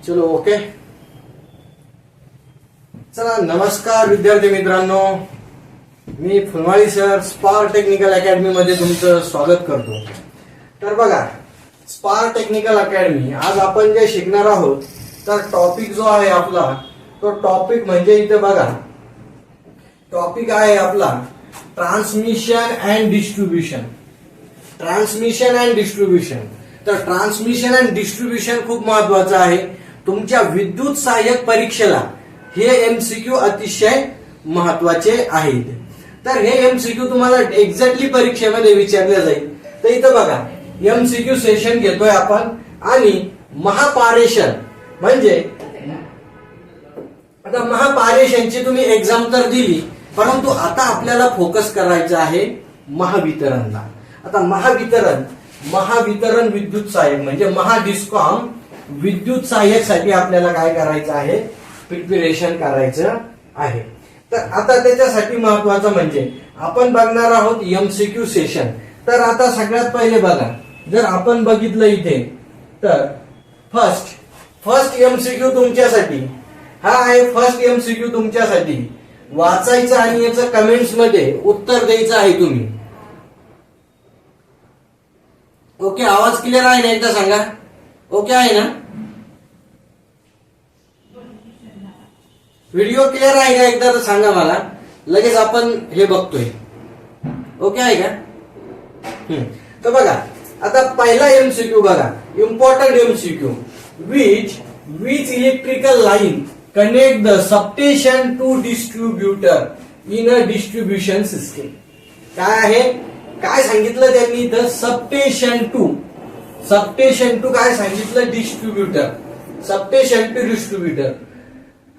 चलो ओके. चला नमस्कार विद्यार्थी मित्रांनो, मी Phulmali sir spark technical academy मध्ये तुमचं स्वागत करतो. तर बघा, स्पार्क टेक्निकल अकॅडमी आज आपण जे शिकणार आहोत तर टॉपिक जो आहे आपला तो टॉपिक म्हणजे इथे बघा, टॉपिक आहे आपला transmission and distribution. Transmission and distribution. तर ट्रान्समिशन अँड डिस्ट्रीब्युशन खूप महत्वाचं आहे. तुमच्या विद्युत सहाय्यक परीक्षेला हे एमसीक्यू अतिशय महत्वाचे आहेत. तर हे एमसीक्यू तुम्हाला एक्झॅक्टली परीक्षेमध्ये विचारले जाईल. तर इथं बघा, एमसीक्यू सेशन घेतोय आपण आणि महापारेषण म्हणजे आता महापारेषणची तुम्ही एक्झाम तर दिली, परंतु आता आपल्याला फोकस करायचं आहे महावितरणला. आता महावितरण विद्युत सहाय्यक म्हणजे महाडिस्कॉम विद्युत सहाय्यकसाठी आपल्याला काय करायचं आहे, प्रिपरेशन करायचं आहे. तर आता त्याच्यासाठी महत्वाचं म्हणजे आपण बघणार आहोत एमसीक्यू सेशन. तर आता सगळ्यात पहिले बघा, जर आपण बघितलं इथे तर फर्स्ट एमसीक्यू तुमच्यासाठी हा आहे. फर्स्ट एमसीक्यू तुमच्यासाठी वाचायचं आणि याचं कमेंट्स मध्ये उत्तर द्यायचं आहे तुम्ही. ओके, आवाज क्लिअर आहे ना? एकदा सांगा. ओके आहे ना? व्हिडिओ क्लिअर आहे का? एकदा तर सांगा मला, लगेच आपण हे बघतोय. ओके आहे का? तर बघा, आता पहिला एमसीक्यू बघा, important MCQ. Which electrical line connect the substation to distributor in a distribution system. काय आहे, काय सांगितलं त्यांनी इथं? सबस्टेशन टू काय सांगितलं? डिस्ट्रीब्युटर. Substation to distributor.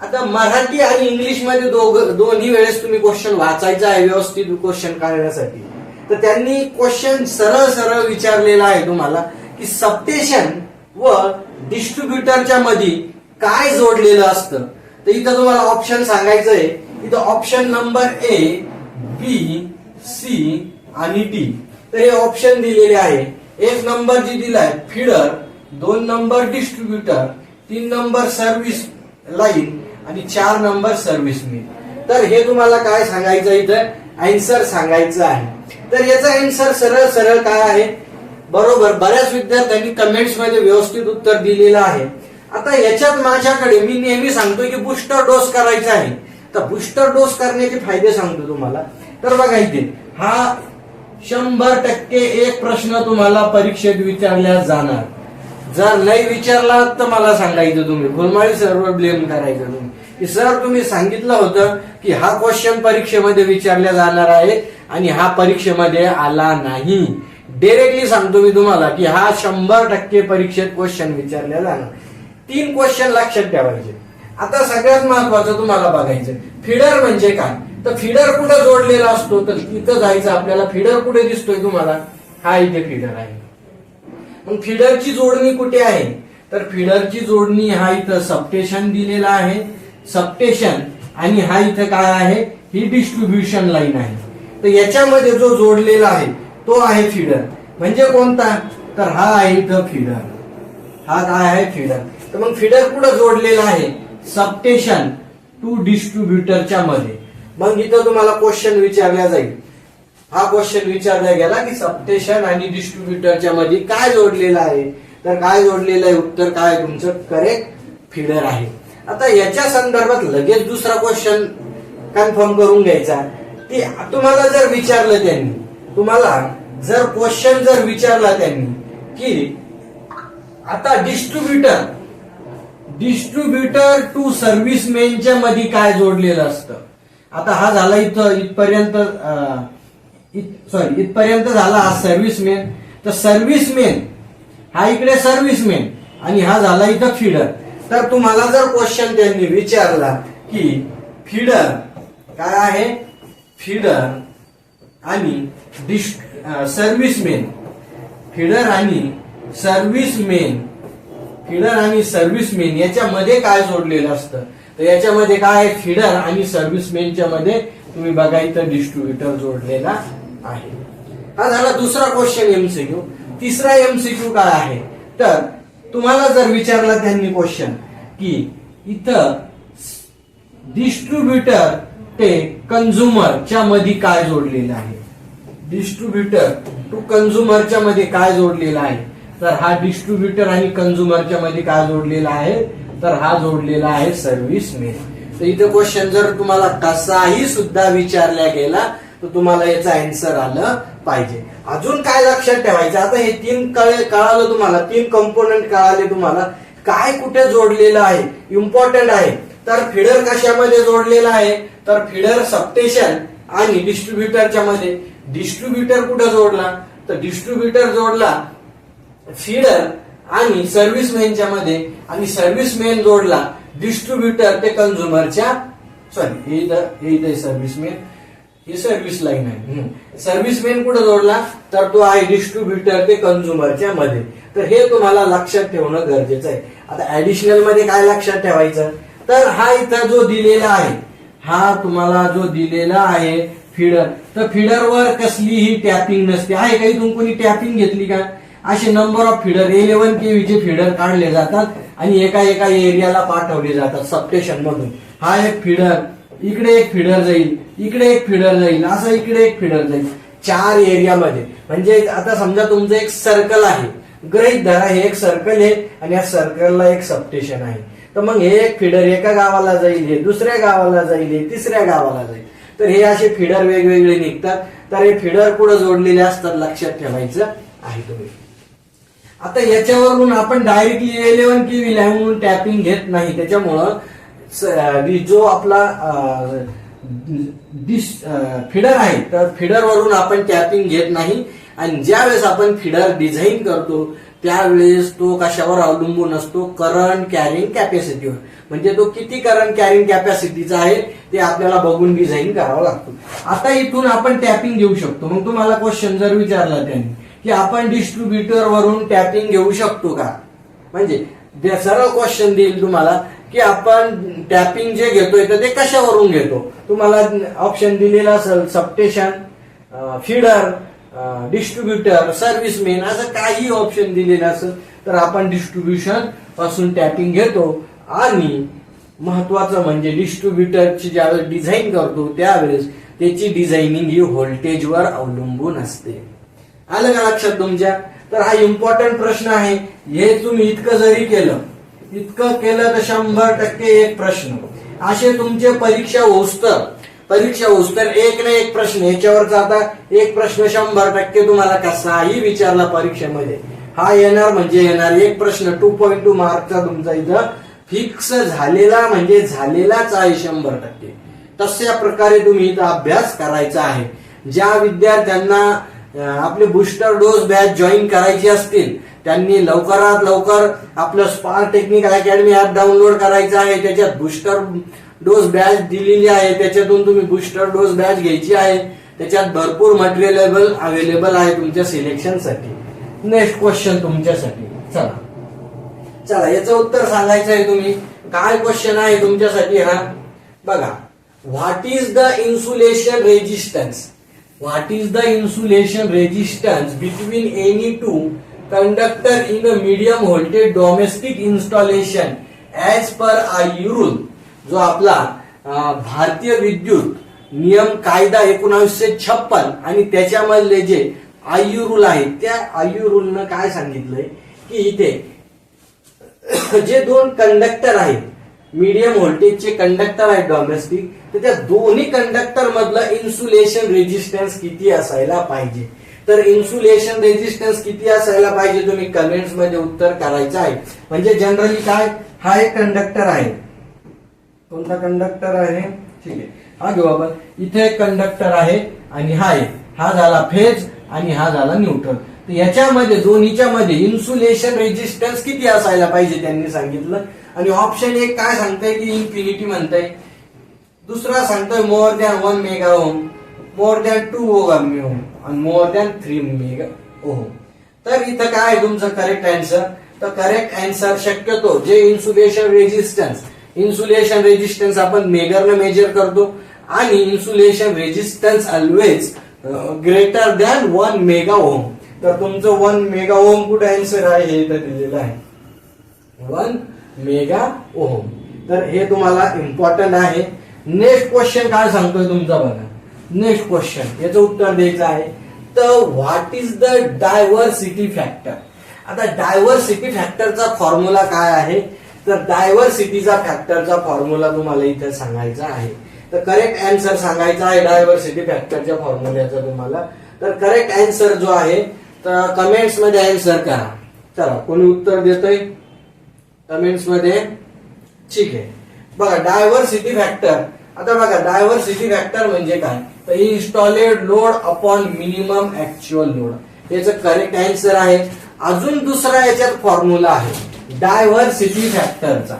आता मराठी आणि इंग्लिश मध्ये दोन्ही वेळेस तुम्ही क्वेश्चन वाचायचा आहे व्यवस्थित क्वेश्चन काढण्यासाठी. तर त्यांनी क्वेश्चन सरळ विचारलेला आहे तुम्हाला की सबस्टेशन व डिस्ट्रीब्युटरच्या मध्ये काय जोडलेलं असतं. तर इथं तुम्हाला ऑप्शन सांगायचं आहे. इथं option number A, B, C आणि डी. तर हे ऑप्शन दिलेले आहे. 1 नंबर जी दिलाय feeder, 2 number distributor, 3 number service line आणि 4 नंबर सर्व्हिस मेन. तर हे तुम्हाला काय सांगायचं, इथं आन्सर सांगायचं आहे. तर याचा आन्सर सरळ काय आहे? बरोबर, बऱ्याच विद्यार्थ्यांनी कमेंट्स मध्ये व्यवस्थित उत्तर दिलेलं आहे. आता याच्यात माझ्याकडे मी नेहमी सांगतोय की बुस्टर डोस करायचा आहे. तर बुस्टर डोस करण्याचे फायदे सांगतो तुम्हाला. तर बघा, इथे हा 100% एक प्रश्न तुम्हाला परीक्षेत विचारला जाणार. जर नाही विचारला तर मला सांगायचं, तुम्ही फुलमाळी सरवर ब्लेम करायचं तुम्ही की सर तुम्ही सांगितलं होतं की हा क्वेश्चन परीक्षेमध्ये विचारला जाणार आहे आणि हा परीक्षेमध्ये आला नाही. डायरेक्टली सांगतो मी तुम्हाला की हा 100% परीक्षेत क्वेश्चन विचारला जाणार. 3 क्वेश्चन लक्षात ठेवायचे. आता सगळ्यात महत्वाचं तुम्हाला बघायचं फीडर म्हणजे काय. तर फीडर कुठे जोडलेला असतो, तर इथं जायचं आपल्याला. फीडर कुठे दिसतोय तुम्हाला? हा इथे फीडर आहे. मग फीडरची जोडणी कुठे आहे? तर फीडरची जोडणी हा इथं सबस्टेशन दिलेला आहे. सबस्टेशन आणि हा इथं काय आहे, ही डिस्ट्रीब्युशन लाईन आहे. तर याच्यामध्ये जो जोडलेला आहे तो आहे फीडर. म्हणजे कोणता? तर हा आहे इथं फीडर. हा काय आहे? फीडर. तर मग फीडर कुठं जोडलेला आहे? सबस्टेशन टू डिस्ट्रीब्युटरच्या मध्ये. मग इथं तुम्हाला क्वेश्चन विचारला जाईल. हा क्वेश्चन विचारला गेला की सबस्टेशन आणि डिस्ट्रीब्युटरच्या मध्ये काय जोडलेलं आहे. तर काय जोडलेलं आहे? उत्तर काय तुमचं करेक्ट? फीडर आहे. आता याच्या संदर्भात लगेच दुसरा क्वेश्चन कन्फर्म करून घ्यायचा की तुम्हाला जर विचारलं त्यांनी, तुम्हाला जर क्वेश्चन जर विचारला त्यांनी की आता डिस्ट्रीब्युटर टू सर्व्हिसमेनच्या मध्ये काय जोडलेलं असतं. आता हा झाला इथपर्यंत झाला हा सर्व्हिसमेन. तर सर्व्हिसमेन हा इकडे सर्व्हिसमेन आणि हा झाला इथं फीडर. तर तुम्हाला जर क्वेश्चन त्यांनी विचारला की फीडर काय आहे, फीडर आणि सर्व्हिसमेन, फीडर आणि सर्व्हिसमेन याच्यामध्ये काय जोडलेलं असतं. तर याच्यामध्ये काय आहे, फीडर आणि सर्व्हिसमेनच्या मध्ये तुम्ही बघा इथं डिस्ट्रीब्युटर जोडलेला आहे. हा झाला दुसरा क्वेश्चन एमसीक्यू. तिसरा एमसीक्यू काय आहे, तर तुम्हाला जर विचारला त्यांनी क्वेश्चन की इथं डिस्ट्रीब्युटर ते कंझ्युमरच्या मध्ये काय जोडलेलं आहे. डिस्ट्रीब्युटर टू कंझ्युमरच्या मध्ये काय जोडलेला आहे, तर हा डिस्ट्रीब्युटर आणि कंझ्युमरच्या मध्ये काय जोडलेला आहे, तर हा जोडलेला आहे सर्व्हिसमेन. तर इथं क्वेश्चन जर तुम्हाला कसाही सुद्धा विचारला गेला तर तुम्हाला याचा आन्सर आलं पाहिजे. अजून काय लक्षात ठेवायचं, आता हे तीन कळालं तुम्हाला, तीन कंपोनंट कळाले तुम्हाला, काय कुठे जोडलेलं आहे इम्पॉर्टंट आहे. तर फिडर कशामध्ये जोडलेला आहे, तर फिडर सबस्टेशन आणि डिस्ट्रीब्युटरच्या मध्ये. डिस्ट्रीब्युटर कुठे जोडला, तर डिस्ट्रीब्युटर जोडला फीडर आणि सर्व्हिसमेनच्या मध्ये, आणि सर्व्हिसमेन जोडला डिस्ट्रीब्युटर ते कंझ्युमरच्या, सॉरी हे सर्व्हिसमेन, ही सर्व्हिस लाईन आहे. सर्व्हिसमेन कुठे जोडला, तर तो आहे डिस्ट्रीब्युटर ते कंझ्युमरच्या मध्ये. तर हे तुम्हाला लक्षात ठेवणं गरजेचं आहे. आता ऍडिशनल मध्ये काय लक्षात ठेवायचं, तर हा इथं जो दिलेला आहे, हा तुम्हाला जो दिलेला आहे फीडर, तर फीडरवर कसलीही टॅपिंग नसते. आहे काही तुम कोणी टॅपिंग घेतली का, असे नंबर ऑफ फीडर 11 kV चे फीडर काढले जातात आणि एका एका एरियाला पाठवले जातात सबस्टेशन मधून. हा एक फीडर, इकडे एक फीडर जाईल, इकडे एक फीडर जाईल, असं इकडे एक फीडर जाईल, 4 एरियामध्ये. म्हणजे आता समजा तुमचं एक सर्कल आहे, गृहीत धरा हे एक सर्कल आहे आणि या सर्कलला एक सबस्टेशन आहे. तर मग हे एक फीडर एका गावाला जाईल, हे दुसऱ्या गावाला जाईल, हे तिसऱ्या गावाला जाईल. तर हे असे फीडर वेगवेगळे निघतात. तर हे फीडर पुढे जोडलेले असतात, लक्षात ठेवायचं आहे तुम्ही. आता याच्यावरून आपण डायरेक्टली 11 kV लाईन म्हणून टॅपिंग घेत नाही. त्याच्यामुळं जो आपला फीडर आहे तर फीडर वरून आपण टॅपिंग घेत नाही. आणि ज्यावेळेस आपण फीडर डिझाईन करतो त्यावेळेस तो कशावर अवलंबून असतो, करंट कॅरिंग कॅपॅसिटीवर. म्हणजे तो किती करंट कॅरिंग कॅपॅसिटीचा आहे ते आपल्याला बघून डिझाईन करावं लागतो. आता इथून आपण टॅपिंग घेऊ शकतो. मग तुम्हाला क्वेश्चन जर विचारला त्यांनी की आपण डिस्ट्रीब्युटर वरून टॅपिंग घेऊ शकतो का, म्हणजे सरळ क्वेश्चन देईल तुम्हाला की आपण टॅपिंग जे घेतोय तर ते कशावरून घेतो. तुम्हाला ऑप्शन दिलेला असेल सबस्टेशन, फीडर, डिस्ट्रीब्युटर, सर्व्हिसमेन, असं काही ऑप्शन दिलेलं असेल तर आपण डिस्ट्रीब्युशन पासून टॅपिंग घेतो. आणि महत्वाचं म्हणजे डिस्ट्रीब्युटरची ज्यावेळेस डिझाईन करतो त्यावेळेस त्याची डिझायनिंग ही व्होल्टेजवर अवलंबून असते. आलं का लक्षात तुमच्या. तर हा इम्पॉर्टंट प्रश्न आहे. हे तुम्ही इतकं जरी केलं तर 100% एक प्रश्न असे तुमचे परीक्षा होस्तर एक ना एक प्रश्न याच्यावरचा. आता एक प्रश्न 100% तुम्हाला कसाही विचारला परीक्षेमध्ये हा येणार म्हणजे येणार. एक प्रश्न 2.2 मार्कचा तुमचा इथं फिक्स झालेला म्हणजे झालेलाच आहे 100%. तशा प्रकारे तुम्ही इथं अभ्यास करायचा आहे. ज्या विद्यार्थ्यांना आपले बूस्टर डोस बॅच जॉईन करायची असतील त्यांनी लवकरात लवकर आपलं spark technical academy app download करायचं आहे. त्याच्यात बूस्टर डोस बॅच दिलेली आहे, त्याच्यातून तुम्ही बूस्टर डोस बॅच घ्यायची आहे. त्याच्यात भरपूर मटेरियल अवेलेबल आहे तुमच्या सिलेक्शनसाठी. नेक्स्ट क्वेश्चन तुमच्यासाठी. चला याचं उत्तर सांगायचं आहे तुम्ही. काय क्वेश्चन आहे तुमच्यासाठी हा बघा. What is the insulation resistance, what is the insulation resistance between any two conductor in a medium voltage domestic installation as per IU rule. जो आपला भारतीय विद्युत नियम कायदा 1956 आणि त्याच्यामधले जे आययू रूल आहे त्या आययू रूलनं काय सांगितलंय की इथे जे दोन कंडक्टर आहेत, मीडियम व्होल्टेजचे कंडक्टर आहेत डोमेस्टिक, तर त्या दोन्ही कंडक्टर मधलं इन्सुलेशन रेजिस्टन्स किती असायला पाहिजे. तर इन्सुलेशन रेजिस्टन्स किती असायला पाहिजे तुम्ही कमेंट्स मध्ये उत्तर करायचं आहे. म्हणजे जनरली काय, हा एक कंडक्टर आहे, कोणता कंडक्टर आहे, ठीक आहे हा घेऊ आपण. इथे एक कंडक्टर आहे आणि हा झाला फेज आणि हा झाला न्यूट्रल. तर याच्यामध्ये दोन्हीच्या मध्ये इन्सुलेशन रेजिस्टन्स किती असायला पाहिजे त्यांनी सांगितलं. आणि ऑप्शन एक काय सांगताय की इन्फिनिटी म्हणताय, दुसरा सांगतोय more than 1 mega ohm, more than 2 ohm आणि मोर दॅन 3 मेगा ओहम. तर इथं काय आहे तुमचं करेक्ट आन्सर. तर करेक्ट आन्सर शक्यतो जे इन्सुलेशन रेजिस्टन्स आपण मेगरने मेजर करतो आणि insulation resistance always greater than 1 mega ohm. तर तुमचं 1 मेगा ओहम कुठे आन्सर आहे हे इथं दिलेलं आहे. 1 मेगा ओहम. तर हे तुम्हाला इम्पॉर्टंट आहे. नेक्स्ट क्वेश्चन काय सांगतोय तुमचा बघा. नेक्स्ट क्वेश्चन याचं उत्तर द्यायचं आहे. तर what is the diversity factor. आता डायव्हर्सिटी फॅक्टरचा फॉर्म्युला काय आहे. तर डायव्हर्सिटीचा फॅक्टरचा फॉर्म्युला तुम्हाला इथे सांगायचा आहे. तर करेक्ट आन्सर सांगायचा आहे डायव्हर्सिटी फॅक्टरच्या फॉर्म्युल्याचा तुम्हाला. तर करेक्ट आन्सर जो आहे तर कमेंट्स मध्ये आन्सर करा. चला कोणी उत्तर देतोय कमेंट्स मध्ये. ठीक आहे. बघा डायव्हर्सिटी फॅक्टर. आता बघा डायव्हर्सिटी फॅक्टर म्हणजे काय. तर installed load upon minimum actual load. याचं करेक्ट आन्सर आहे. अजून दुसरा याच्यात फॉर्म्युला आहे डायव्हर्सिटी फॅक्टरचा.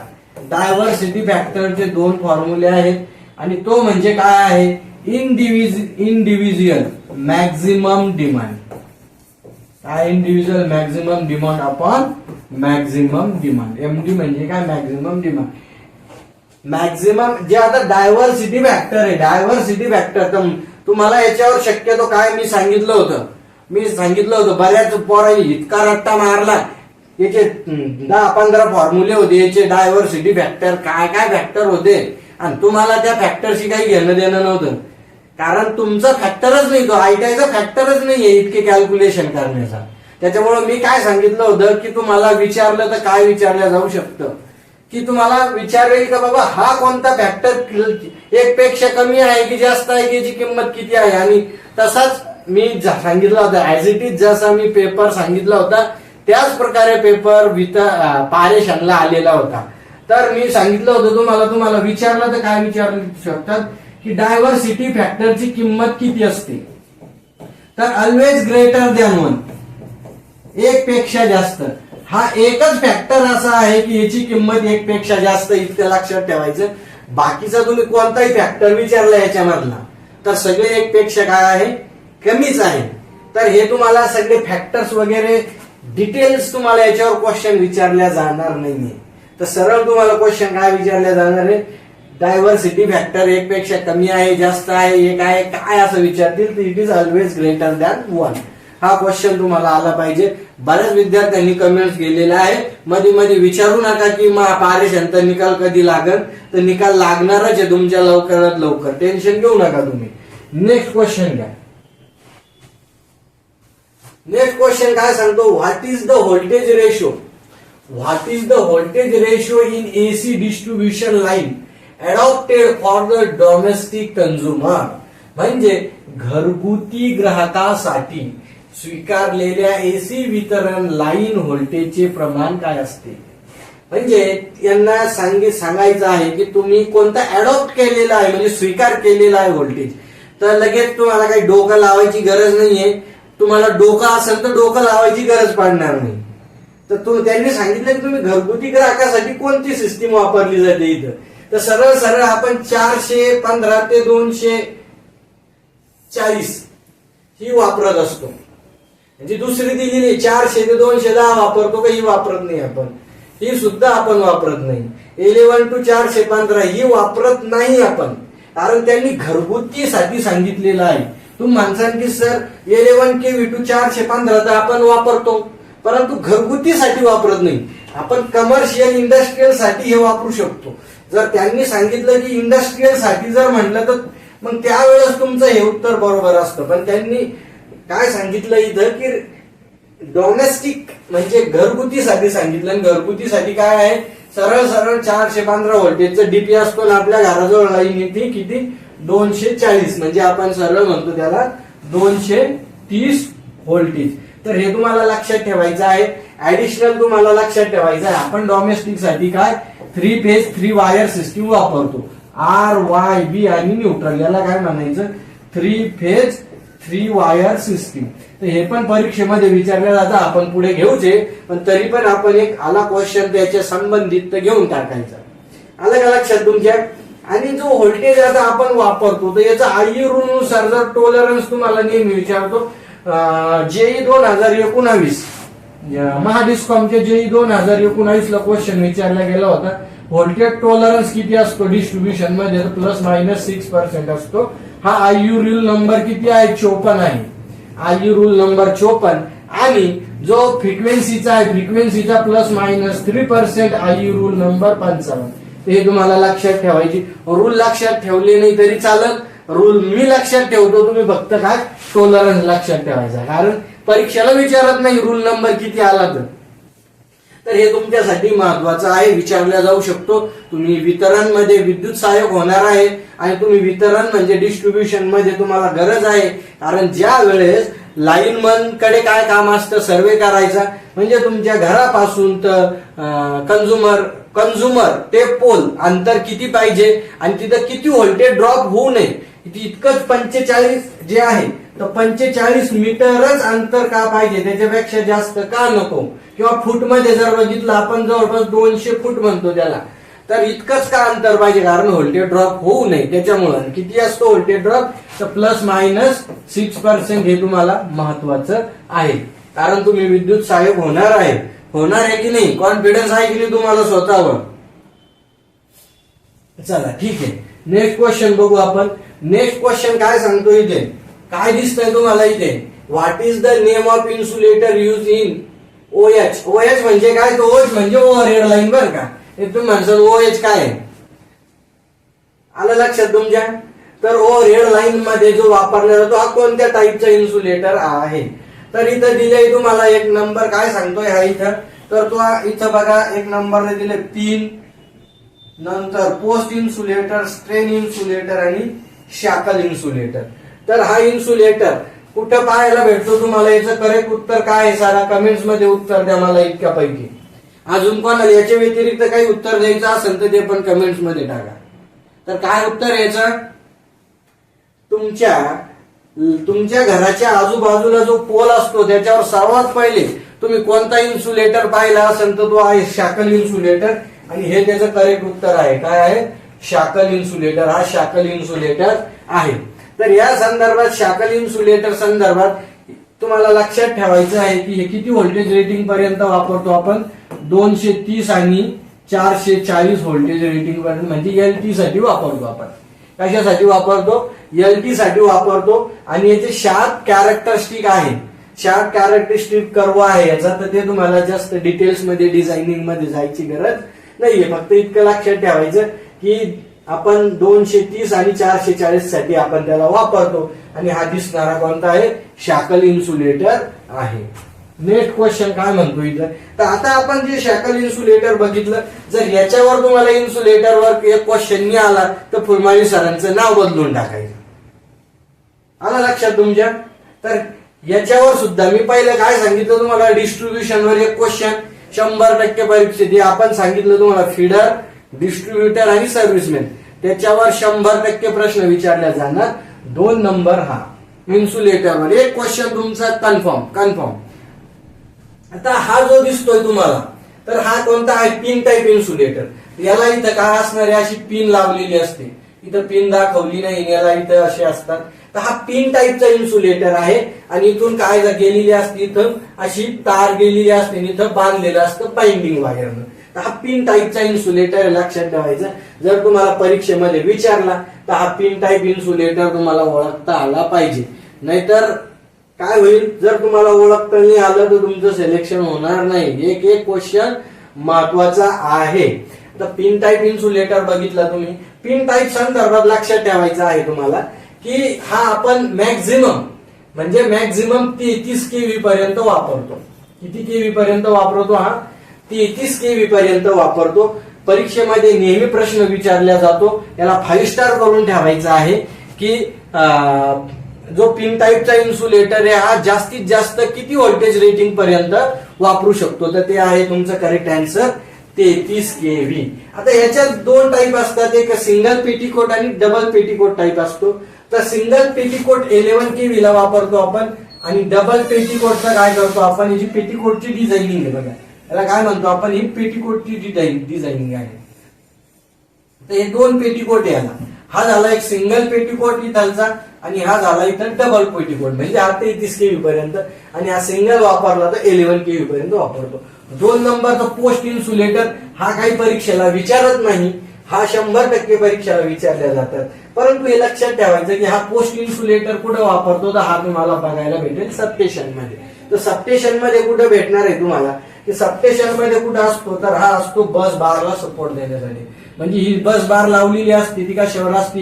डायव्हर्सिटी फॅक्टरचे दोन फॉर्म्युले आहेत आणि तो म्हणजे काय आहे इंडिव्हिज्युअल मॅक्झिमम डिमांड. काय individual maximum demand upon maximum demand. MD म्हणजे काय मॅक्झिमम डिमांड. मॅक्झिमम जे आता डायव्हर्सिटी फॅक्टर आहे. डायव्हर्सिटी फॅक्टर तर तुम्हाला याच्यावर शक्यतो काय मी सांगितलं होतं बऱ्याच पोरांनी इतका रट्टा मारला. याचे 10-15 फॉर्म्युले होते याचे डायव्हर्सिटी फॅक्टर काय काय फॅक्टर होते आणि तुम्हाला त्या फॅक्टरशी काही घेणं देणं नव्हतं. कारण तुमचा फॅक्टरच नाही तो आयटीआयचा फॅक्टरच नाहीये इतके कॅल्क्युलेशन करण्याचा. त्याच्यामुळे मी काय सांगितलं होतं की तुम्हाला विचारलं तर काय विचारलं जाऊ शकतं की तुम्हाला विचारेल का बाबा हा कोणता फॅक्टर एक पेक्षा कमी आहे की जास्त आहे की याची किंमत किती आहे. आणि तसाच मी सांगितलं होतं ऍज इट इज जसा मी पेपर सांगितला होता त्याच प्रकारे पेपर पारेशानला आलेला होता. तर मी सांगितलं होतं तुम्हाला विचारलं तर काय विचारू शकतात की डायव्हर्सिटी फॅक्टरची किंमत किती असते. तर ऑलवेज ग्रेटर दॅन 1. एक पेक्षा जास्त. हा एकच फॅक्टर असा आहे की याची किंमत एक पेक्षा जास्त इतकं लक्षात ठेवायचं. बाकीचा तुम्ही कोणताही फॅक्टर विचारला याच्यामधला तर सगळे एक पेक्षा काय आहे कमीच आहे. तर हे तुम्हाला सगळे फॅक्टर्स वगैरे डिटेल्स तुम्हाला याच्यावर क्वेश्चन विचारल्या जाणार नाहीये. तर सरळ तुम्हाला क्वेश्चन काय विचारल्या जाणार आहे डायव्हर्सिटी फॅक्टर एक पेक्षा कमी आहे जास्त आहे एक आहे काय असं विचारतील तर it is always greater than 1. हा क्वेश्चन तुम्हाला आला पाहिजे. बऱ्याच विद्यार्थ्यांनी कमेंट्स केलेले आहे. मध्ये मध्ये विचारू नका की पारेशांचा निकाल कधी लागल. तर निकाल लागणारच आहे तुमच्या लवकरात लवकर. टेन्शन घेऊ नका तुम्ही. नेक्स्ट क्वेश्चन घ्या. नेक्स्ट क्वेश्चन काय सांगतो what is the voltage ratio. What is the voltage ratio in AC distribution line adopted for the domestic consumer. म्हणजे घरगुती ग्राहकासाठी स्वीकारलेल्या एसी वितरण लाईन व्होल्टेजचे प्रमाण काय असते. म्हणजे यांना सांगायचं आहे की तुम्ही कोणता अडॉप्ट केलेला आहे म्हणजे स्वीकार केलेला आहे व्होल्टेज. तर लगेच तुम्हाला काही डोकं लावायची गरज नाहीये. तुम्हाला डोकं असेल तर डोकं लावायची गरज पडणार नाही. तर त्यांनी सांगितलं की तुम्ही घरगुती ग्राहकासाठी कोणती सिस्टीम वापरली जाते इथं. तर सरळ सरळ आपण 415 ते 240 ही वापरत असतो. म्हणजे दुसरी दिलेली 400 ते 210 वापरतो का ही वापरत नाही आपण. ही सुद्धा आपण वापरत नाही. 11 to 415 ही वापरत नाही आपण. कारण त्यांनी घरगुतीसाठी सांगितलेलं आहे. तुम्ही माणसांनी की सर 11 kV to 415 तर आपण वापरतो परंतु घरगुतीसाठी वापरत नाही. आपण कमर्शियल इंडस्ट्रीयल साठी हे वापरू शकतो. जर त्यांनी सांगितलं की इंडस्ट्रीयल साठी जर म्हटलं तर मग त्यावेळेस तुमचं हे उत्तर बरोबर असतं. पण त्यांनी काय सांगितलं इथं की डोमेस्टिक म्हणजे घरगुतीसाठी सांगितलं. आणि घरगुतीसाठी काय आहे सरळ सरळ 415 व्होल्टेजचं डीपी असतो आणि आपल्या घराजवळ लाईन येते किती 240 म्हणजे आपण सरळ म्हणतो त्याला 230 व्होल्टेज. तर हे तुम्हाला लक्षात ठेवायचं आहे. ऍडिशनल तुम्हाला लक्षात ठेवायचं आहे आपण डोमेस्टिक साठी काय 3 फेज 3 वायर सिस्टीम वापरतो. आर वाय बी आणि न्यूट्रल याला काय म्हणायचं 3 फेज 3 वायर सिस्टीम. तर हे पण परीक्षेमध्ये विचारलं जातं. आपण पुढे घेऊचे पण तरी पण आपण एक आला क्वेश्चन त्याच्या संबंधित घेऊन टाकायचा. आलं का लक्षात तुमच्या. आणि जो व्होल्टेज आता आपण वापरतो तर याचा आयई रूलनुसार जर टॉलरन्स तुम्हाला नेहमी विचारतो जेई 2019 महाडिस्कॉमच्या जेई 2019 ला क्वेश्चन विचारला गेला होता. व्होल्टेज टॉलरन्स किती असतो डिस्ट्रीब्युशन मध्ये ±6% असतो. हा आययू रूल नंबर किती आहे 54 आहे. आययू रूल नंबर 54 आणि जो फ्रिक्वेन्सीचा आहे फ्रिक्वेन्सीचा plus minus 3% I rule number 55. हे तुम्हाला लक्षात ठेवायची. रूल लक्षात ठेवले नाही तरी चालत, रूल मी लक्षात ठेवतो, तुम्ही फक्त काय टॉलरन्स लक्षात ठेवायचा, कारण परीक्षेला विचारत नाही रूल नंबर किती आला तर हे तुमच्यासाठी महत्वाचं आहे, विचारला जाऊ शकतो. तुम्ही वितरण मध्ये विद्युत सहाय्यक होणार आहे आणि तुम्ही वितरण म्हणजे डिस्ट्रीब्युशन मध्ये तुम्हाला गरज आहे, कारण ज्या वेळेस लाईनमन कडे काय काम असतं, सर्वे करायचा, म्हणजे तुमच्या घरापासून तर कंझ्युमर ते पोल अंतर किती पाहिजे आणि तिथं किती व्होल्टेज ड्रॉप होऊ नये, इतकंच 45 जे आहे तर 45 मीटरच अंतर का पाहिजे, त्याच्यापेक्षा जास्त का नको, किंवा फूटमध्ये जर बघितलं आपण जवळपास 200 फूट म्हणतो त्याला, तर इतकंच का अंतर पाहिजे, कारण व्होल्टेज ड्रॉप होऊ नये. त्याच्यामुळे किती असतो व्होल्टेज ड्रॉप, तर प्लस मायनस 6%. हे तुम्हाला महत्वाचं आहे, कारण तुम्ही विद्युत सहाय्यक होणार आहे की नाही, कॉन्फिडन्स आहे की नाही तुम्हाला स्वतःवर. चला ठीक आहे, नेक्स्ट क्वेश्चन बघू आपण. नेक्स्ट क्वेश्चन काय सांगतो इथे, काय दिसतंय तुम्हाला इथे, what is the name of insulator use in OH. OH म्हणजे काय, तो OH म्हणजे ओव्हरहेड लाईन बरं का. हे तुम्ही म्हणसाल OH काय आहे, आलं लक्षात तुमच्या, तर ओव्हरहेड लाईन मध्ये जो वापरला जातो हा कोणत्या टाईपचा इन्सुलेटर आहे. तर इथं दिले तुम्हाला एक नंबर काय सांगतोय हा इथं, तर तो इथं बघा एक नंबर दिले पिन, नंतर पोस्ट इन्सुलेटर, स्ट्रेन इन्सुलेटर आणि शाकल इन्सुलेटर. तर हा इन्सुलेटर कुठं पाहायला भेटतो तुम्हाला, याचं करेक्ट उत्तर काय आहे सारा कमेंट्स मध्ये उत्तर द्या मला इतक्यापैकी. अजून कोणाला याच्या व्यतिरिक्त काही उत्तर द्यायचं असेल तर ते पण कमेंट्स मध्ये टाका. तर काय उत्तर याचं, तुमच्या घराच्या आजूबाजूला जो पोल असतो त्याच्यावर सर्वात पहिले तुम्ही कोणता इन्सुलेटर पाहिला असेल तर तो आहे शाकल इन्सुलेटर, आणि हे त्याचं करेक्ट उत्तर आहे. काय आहे, शाकल इन्सुलेटर. हा शाकल इन्सुलेटर आहे. तर या संदर्भात शाकल इन्सुलेटर संदर्भात तुम्हाला लक्षात ठेवायचं आहे की हे किती व्होल्टेज रेटिंग पर्यंत वापरतो आपण, 230 आणि 440 व्होल्टेज रेटिंग पर्यंत, म्हणजे LT साठी वापरतो आपण. कशासाठी वापरतो, LT साठी वापरतो. आणि याचे शार्प कॅरेक्टरिस्टिक आहे, शार्प कॅरेक्टरिस्टिक कर्व आहे याचा, तर ते तुम्हाला जास्त डिटेल्स मध्ये डिझायनिंग मध्ये जायची गरज नाहीये. फक्त इतकं लक्षात ठेवायचं की आपण 230 आणि 440 साठी आपण त्याला वापरतो, आणि हा दिसणारा कोणता आहे, शाकल इन्सुलेटर आहे. नेक्स्ट क्वेश्चन काय म्हणतो इथं, तर आता आपण जे शाकल इन्सुलेटर बघितलं, जर याच्यावर तुम्हाला इन्सुलेटरवर एक क्वेश्चन नाही आला तर फुलमाळी सरांचं नाव बदलून टाकायचं. आलं लक्षात तुमच्या. तर याच्यावर सुद्धा मी पहिलं काय सांगितलं तुम्हाला, डिस्ट्रीब्युशनवर एक क्वेश्चन 100% परीक्षेत आपण सांगितलं तुम्हाला, फीडर, डिस्ट्रीब्युटर आणि सर्व्हिसमॅन, त्याच्यावर 100% प्रश्न विचारला जाणार. 2 नंबर हा इन्सुलेटरवर एक क्वेश्चन तुमचा कन्फर्म. आता हा जो दिसतोय तुम्हाला, तर हा कोणता आहे, पिन टाईप इन्सुलेटर. याला इथं काय असणार आहे, अशी पिन लावलेली असते, इथं पिन दाखवली नाही, याला इथं असे असतात. तर हा पिन टाईपचा इन्सुलेटर आहे, आणि इथून काय गेलेली असते, इथं अशी तार गेलेली असते, इथं बांधलेलं असतं बाइंडिंग वगैरे. तर हा पिन टाईपचा इन्सुलेटर लक्षात ठेवायचा. जर तुम्हाला परीक्षेमध्ये विचारला तर हा पिन टाईप इन्सुलेटर तुम्हाला ओळखता आला पाहिजे, नाहीतर काय होईल, जर तुम्हाला ओळखता नाही आलं तर तुमचं सिलेक्शन होणार नाही. एक क्वेश्चन महत्वाचा आहे. तर पिन टाईप इन्सुलेटर बघितला तुम्ही. पिन टाईप संदर्भात लक्षात ठेवायचं आहे तुम्हाला की हा आपण मॅक्झिमम 33 केव्ही पर्यंत वापरतो. किती केव्ही पर्यंत वापरतो, हा 33 केव्ही पर्यंत वापरतो. परीक्षेमध्ये नेहमी प्रश्न विचारला जातो, याला 5 स्टार करून ठेवायचा आहे की जो पिन टाईपचा इन्सुलेटर आहे हा जास्तीत जास्त किती व्होल्टेज रेटिंग पर्यंत वापरू शकतो, तर ते आहे तुमचं करेक्ट आन्सर 33 केव्ही. आता याच्यात 2 टाईप असतात, एक सिंगल पेटीकोट आणि डबल पेटीकोट टाईप असतो. तर सिंगल पेटीकोट 11 केव्ही ला वापरतो आपण, आणि डबल पेटीकोटचा काय करतो आपण, याची पेटीकोटची डिझायनिंग आहे बघा, याला काय म्हणतो आपण, ही पेटीकोटची डिझायनिंग आहे. तर हे 2 पेटीकोट आहे याला. हा झाला एक सिंगल पेटीकोट इथलचा, आणि हा झाला इथं डबल पेटीकोट, म्हणजे हा 33 केव्ही पर्यंत, आणि हा सिंगल वापरला तर 11 केव्ही पर्यंत वापरतो. 2 नंबरचा पोस्ट इन्सुलेटर, हा काही परीक्षेला विचारत नाही, हा 100% परीक्षेला विचारल्या जातात. परंतु हे लक्षात ठेवायचं की हा पोस्ट इन्सुलेटर कुठे वापरतो, तर हा तुम्हाला बघायला भेटेल सबस्टेशन मध्ये. तर सबस्टेशन मध्ये कुठे भेटणार आहे तुम्हाला, की सबस्टेशन मध्ये कुठे असतो, तर हा असतो बस बारला सपोर्ट देण्यासाठी. म्हणजे ही बस बार लावलेली असते ती कशावर असते,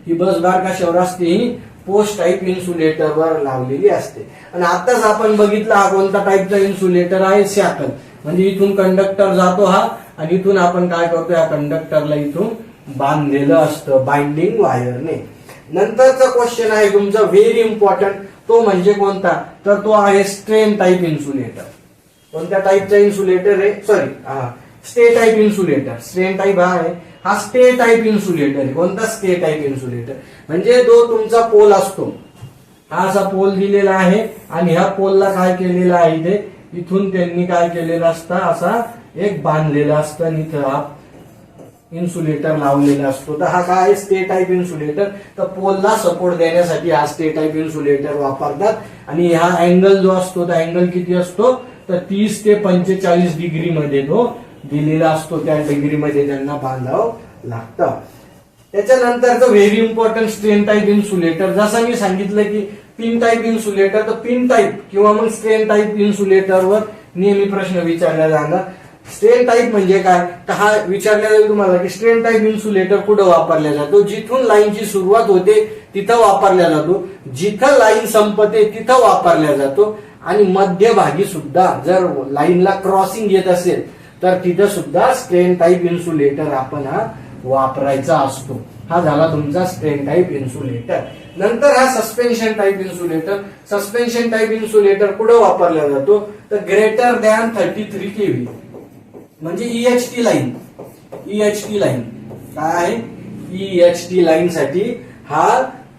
ही बस बार कशावर असते, ही पोस्ट टाईप इन्सुलेटरवर लावलेली असते. आणि आताच आपण बघितला हा कोणता टाईपचा इन्सुलेटर आहे, शॅकल. म्हणजे इथून कंडक्टर जातो हा, आणि इथून आपण काय करतो, या कंडक्टरला इथून बांधलेलं असतं बाइंडिंग वायरने. नंतरचा क्वेश्चन आहे तुमचा व्हेरी इम्पॉर्टंट, तो म्हणजे कोणता, तर तो आहे स्ट्रेन टाईप इन्सुलेटर. कोणत्या टाईपचा इन्सुलेटर आहे, sorry stay type insulator. Strain type हा आहे, हा स्टे टाईप इन्सुलेटर आहे. कोणता स्टे टाईप इन्सुलेटर, म्हणजे जो तुमचा पोल असतो, हा असा पोल दिलेला आहे, आणि ह्या पोलला काय केलेलं आहे, इथे इथून त्यांनी काय केलेलं असतं, असा एक बांधलेला असतं, आणि इथं हा इन्सुलेटर लावलेला असतो. तर हा काय स्टे टाईप इन्सुलेटर. तर पोलला सपोर्ट देण्यासाठी हा स्टे टाईप इन्सुलेटर वापरतात. आणि हा अँगल जो असतो, तो अँगल किती असतो, तर 30 ते 45 डिग्री मध्ये तो दिलेला असतो. त्या डिग्रीमध्ये त्यांना बांधावं लागतं. त्याच्यानंतरचं very important strain type insulator. जसं मी सांगितलं की पिन टाईप इन्सुलेटर, तर पिन टाईप किंवा मग स्ट्रेन टाईप इन्सुलेटरवर नेहमी प्रश्न विचारला जाणार. स्ट्रेन टाईप म्हणजे काय, तर हा विचारला जाईल तुम्हाला की स्ट्रेन टाईप इन्सुलेटर कुठं वापरला जातो, जिथून लाईनची सुरुवात होते तिथं वापरला जातो, जिथं लाईन संपते तिथं वापरला जातो, आणि मध्यभागी सुद्धा जर लाईनला क्रॉसिंग येत असेल तर तिथं सुद्धा स्ट्रेन टाईप इन्सुलेटर आपण हा वापरायचा असतो. हा झाला तुमचा स्ट्रेन टाईप इन्सुलेटर. नंतर हा suspension type insulator. Suspension type insulator कुठं वापरला जातो, तर ग्रेटर दॅन 33 kV, म्हणजे EHT लाईन. EHT लाईन काय आहे, EHT लाईन साठी हा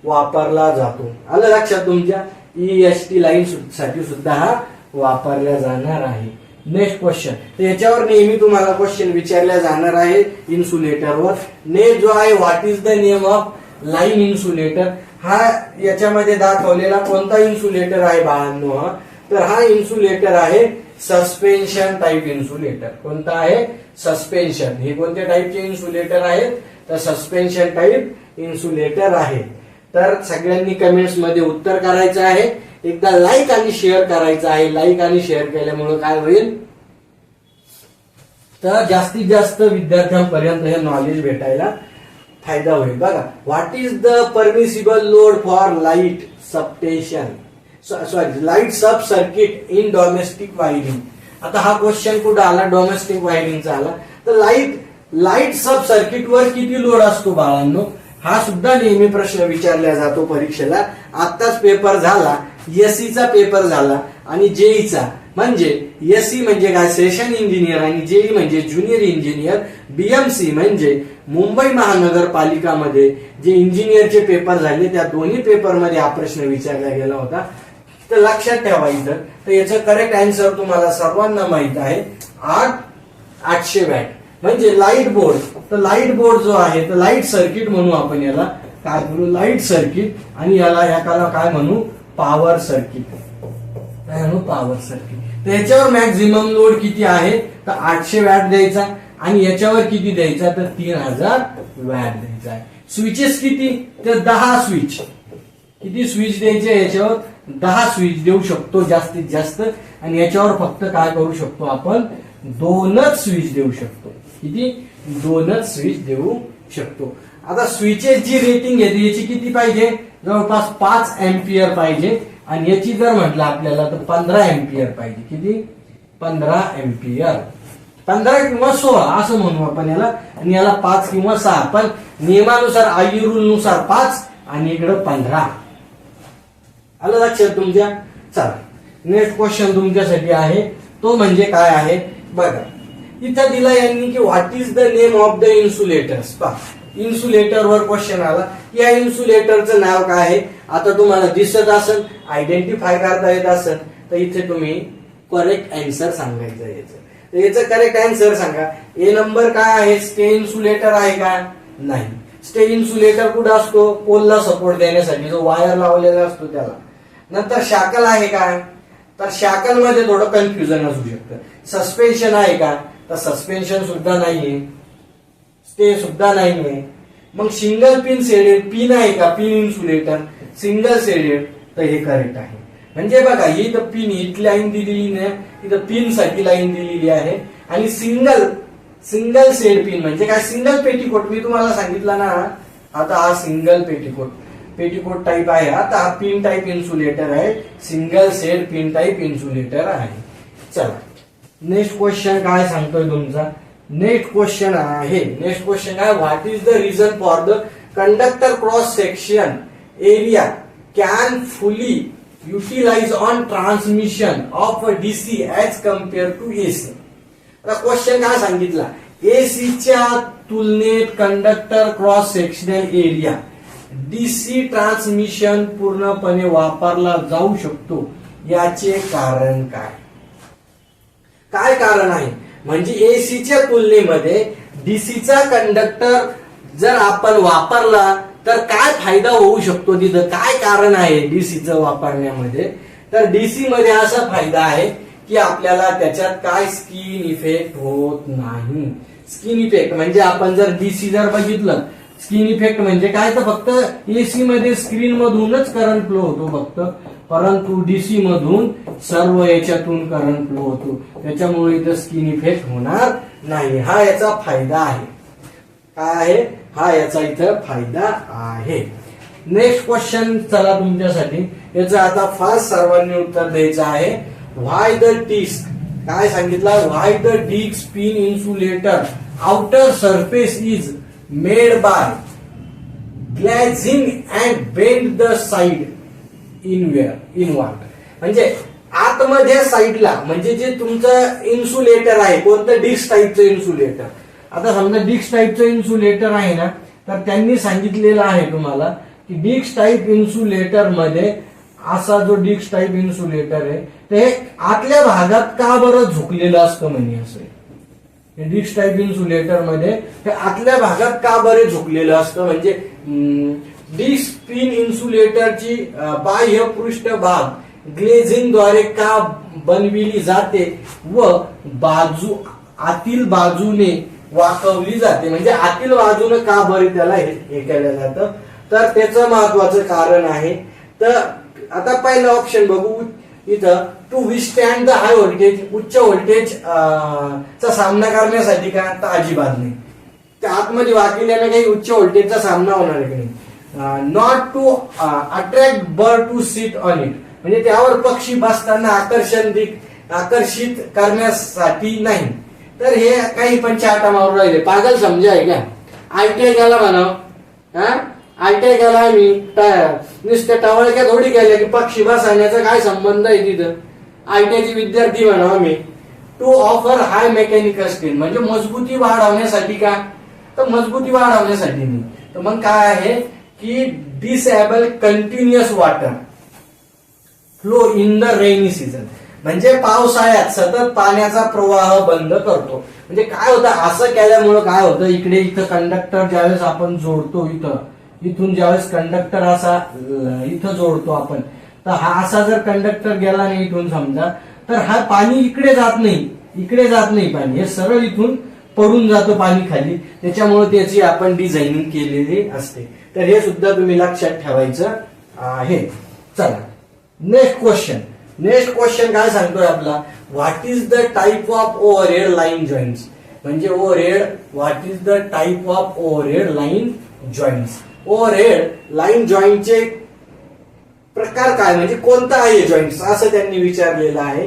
वापरला जातो. आलं लक्षात तुमच्या, EHT लाईन साठी सुद्धा हा वापरला जाणार आहे. नेक्स्ट क्वेश्चन, तर याच्यावर नेहमी तुम्हाला क्वेश्चन विचारला जाणार आहे इन्सुलेटरवर. नेक्स्ट जो आहे, what is the name of line insulator. हा याच्यामध्ये दाखवलेला कोणता इन्सुलेटर आहे बाळांनो, हा तर हा इन्सुलेटर आहे सस्पेन्शन टाईप इन्सुलेटर. कोणता आहे, सस्पेन्शन. हे कोणत्या टाईपचे इन्सुलेटर आहेत, तर सस्पेन्शन टाईप इन्सुलेटर आहे. तर सगळ्यांनी कमेंट्स मध्ये उत्तर करायचं आहे. एकदा लाईक आणि शेअर करायचं आहे. लाईक आणि शेअर केल्यामुळे काय होईल, तर जास्तीत जास्त विद्यार्थ्यांपर्यंत हे नॉलेज भेटायला फायदा होईल. बघा, what is the permissible load for light substation, sorry light sub circuit in domestic wiring. आता हा क्वेश्चन कुठं आला, डोमेस्टिक वायरिंगचा आला. तर लाईट सब सर्किट वर किती लोड असतो बाळांनो, हा सुद्धा नेहमी प्रश्न विचारला जातो परीक्षेला. आताच पेपर झाला, एसईचा पेपर झाला, आणि जेईचा. म्हणजे एसई म्हणजे काय, सेशन इंजिनियर, आणि जेई म्हणजे ज्युनियर इंजिनियर. बीएमसी म्हणजे मुंबई महानगरपालिकामध्ये जे इंजिनियरचे पेपर झाले, त्या दोन्ही पेपरमध्ये हा प्रश्न विचारला गेला होता. तर लक्षात ठेवायचं. तर याचं करेक्ट आन्सर तुम्हाला सर्वांना माहित आहे, 800 वॅट. म्हणजे लाईट बोर्ड. तर लाईट बोर्ड जो आहे, तर लाईट सर्किट म्हणू आपण याला, काय म्हणू, लाईट सर्किट. आणि याला काय म्हणू, पॉवर सर्किट. काय म्हणू, पॉवर सर्किट. तर याच्यावर मॅक्झिमम लोड किती आहे, तर 800 वॅट द्यायचा. आणि याच्यावर किती द्यायचा, तर 3000 वॅट द्यायचा आहे. स्विचेस किती, तर 10 स्विच. किती स्विच द्यायचे, याच्यावर 10 स्विच देऊ शकतो जास्तीत जास्त. आणि याच्यावर फक्त काय करू शकतो आपण, 2च स्विच देऊ शकतो. किती, 2च स्विच देऊ शकतो. आता स्विचेस जी रेटिंग आहे याची किती पाहिजे, जवळपास 5 एम्पियर पाहिजे. आणि याची जर म्हटलं आपल्याला तर 15 एम्पियर पाहिजे. किती, 15 एम्पियर. 15 किंवा 16 असं म्हणू आपण याला. आणि याला 5 किंवा 6, पण नियमानुसार आई रूल नुसार 5 आणि इकडं 15. आलं लक्षात तुमच्या. चला, नेक्स्ट क्वेश्चन तुमच्यासाठी आहे, तो म्हणजे काय आहे बघा. इथं दिला यांनी की what is the name of the insulators. पहा, इन्सुलेटरवर क्वेश्चन आला. या इन्सुलेटरचं नाव काय आहे, आता तुम्हाला दिसत असेल, आयडेंटिफाय करता येत असेल, तर इथे तुम्ही करेक्ट आन्सर सांगायचं याचं. तर याचं करेक्ट आन्सर सांगा. ए नंबर काय आहे, स्टे इन्सुलेटर आहे का, नाही. स्टे इन्सुलेटर कुठं असतो, पोलला सपोर्ट देण्यासाठी जो वायर लावलेला असतो त्याला. नंतर शाकल आहे का, तर शाकल मध्ये थोडं कन्फ्युजन असू शकतं. सस्पेन्शन आहे का, तर सस्पेन्शन सुद्धा नाहीये, स्टे सुद्धा नाहीये. मग सिंगल पिन सेडेड पिन आहे का, पिन इन्सुलेटर, सिंगल सेडेड, तर हे करेक्ट आहे. म्हणजे बघा ही इथं पिन इथली लाईन दिलेली नाही, इथं पिन साठी लाईन दिलेली आहे. आणि सिंगल सेड पिन म्हणजे काय, सिंगल पेटीकोट. मी तुम्हाला सांगितलं ना, आता हा सिंगल पेटीकोट टाईप आहे. आता हा पिन टाईप इन्सुलेटर आहे, single shed pin type insulator आहे. चला नेक्स्ट क्वेश्चन काय सांगतोय तुमचा. नेक्स्ट क्वेश्चन आहे what is the reason for the conductor cross section area can fully utilise on transmission of DC as compare to AC. आता question काय सांगितला, एसीच्या तुलनेत conductor cross sectional area DC transmission पूर्णपणे वापरला जाऊ शकतो. याचे कारण काय कारण आहे, म्हणजे एसीच्या तुलनेमध्ये डीसीचा कंडक्टर जर आपण वापरला तर काय फायदा होऊ शकतो, तिथं काय कारण आहे डीसीचं वापरण्यामध्ये. तर डीसी मध्ये असा फायदा आहे की आपल्याला त्याच्यात काय स्किन इफेक्ट होत नाही. स्किन इफेक्ट म्हणजे आपण जर डीसी जर बघितलं, स्किन इफेक्ट म्हणजे काय, तर फक्त एसी मध्ये स्क्रीन मधूनच करंट फ्लो होतो फक्त, परंतु डीसी मधून सर्व याच्यातून करंट फ्लो होतो. त्याच्यामुळे इथं स्किन इफेक्ट होणार नाही. हा याचा फायदा आहे. काय आहे हा याचा इथं फायदा आहे. नेक्स्ट क्वेश्चन चला तुमच्यासाठी, याचं आता फास्ट सर्वांनी उत्तर द्यायचं आहे. व्हाय द डिस्क, काय सांगितलं, why the disc pin insulator outer surface is made by glazing and bend the side inward. म्हणजे आतमध्ये साईडला, म्हणजे जे तुमचं इन्सुलेटर आहे, कोणतं डिस्क टाईपचं इन्सुलेटर. आता समजा डिस्क टाईपचं इन्सुलेटर आहे ना, तर त्यांनी सांगितलेलं आहे तुम्हाला की डिस्क टाईप इन्सुलेटर मध्ये असा जो डिस्क टाईप इन्सुलेटर आहे ते आतल्या भागात का बरं झुकलेलं असतं म्हणजे असं. डिस्क टाईप इन्सुलेटर मध्ये ते आतल्या भागात का बरं झुकलेलं असतं, म्हणजे डिस्क पिन इन्सुलेटरची बाह्य पृष्ठभाग ग्लेझिंग द्वारे का बनविली जाते व आतील बाजूने वाकवली जाते. म्हणजे आतील बाजूने का बरं त्याला हे केलं जातं, तर त्याचं महत्वाचं कारण आहे. तर आता पहिलं ऑप्शन बघू इथं, टू विस्टँड द हाय व्होल्टेज, उच्च व्होल्टेज चा सामना करण्यासाठी का, तर अजिबात नाही. त्या आतमध्ये वाकल्याने काही उच्च व्होल्टेजचा सामना होणार आहे की नाही. Not to attract bird to sit on it, म्हणजे त्यावर पक्षी बसताना आकर्षित करण्यासाठी नाही. तर हे काही पण चाटा मारून राहिले, पागल समजा आहे का. आयटीआय केला म्हणाव, आयटीआय केला आम्ही, नुसत्या टवळक्या थोडी केल्या की पक्षी बसण्याचा काय संबंध आहे तिथं. आयटीआयचे विद्यार्थी म्हणाव आम्ही. To offer high mechanical skill, म्हणजे मजबूती वाढवण्यासाठी का, तर मजबूती वाढवण्यासाठी नाही. तर मग काय आहे की disable continuous water flow in the rainy season, म्हणजे पावसाळ्यात सतत पाण्याचा प्रवाह बंद करतो. म्हणजे काय होतं, असं केल्यामुळं काय होतं, इथं कंडक्टर ज्यावेळेस आपण जोडतो, इथून ज्यावेळेस कंडक्टर असा इथं जोडतो आपण, तर हा असा जर कंडक्टर गेला नाही इथून समजा, तर हा पाणी इकडे जात नाही पाणी, हे सरळ इथून पडून जातं पाणी खाली. त्याच्यामुळे त्याची आपण डिझायनिंग केलेली असते. तर हे सुद्धा तुम्ही लक्षात ठेवायचं आहे. चला नेक्स्ट क्वेश्चन काय सांगतोय आपला, what is the type of overhead line joints. म्हणजे what is the type of overhead line joints. Overhead line जॉईंटचे प्रकार काय, म्हणजे कोणता आहे जॉईंट, असं त्यांनी विचारलेलं आहे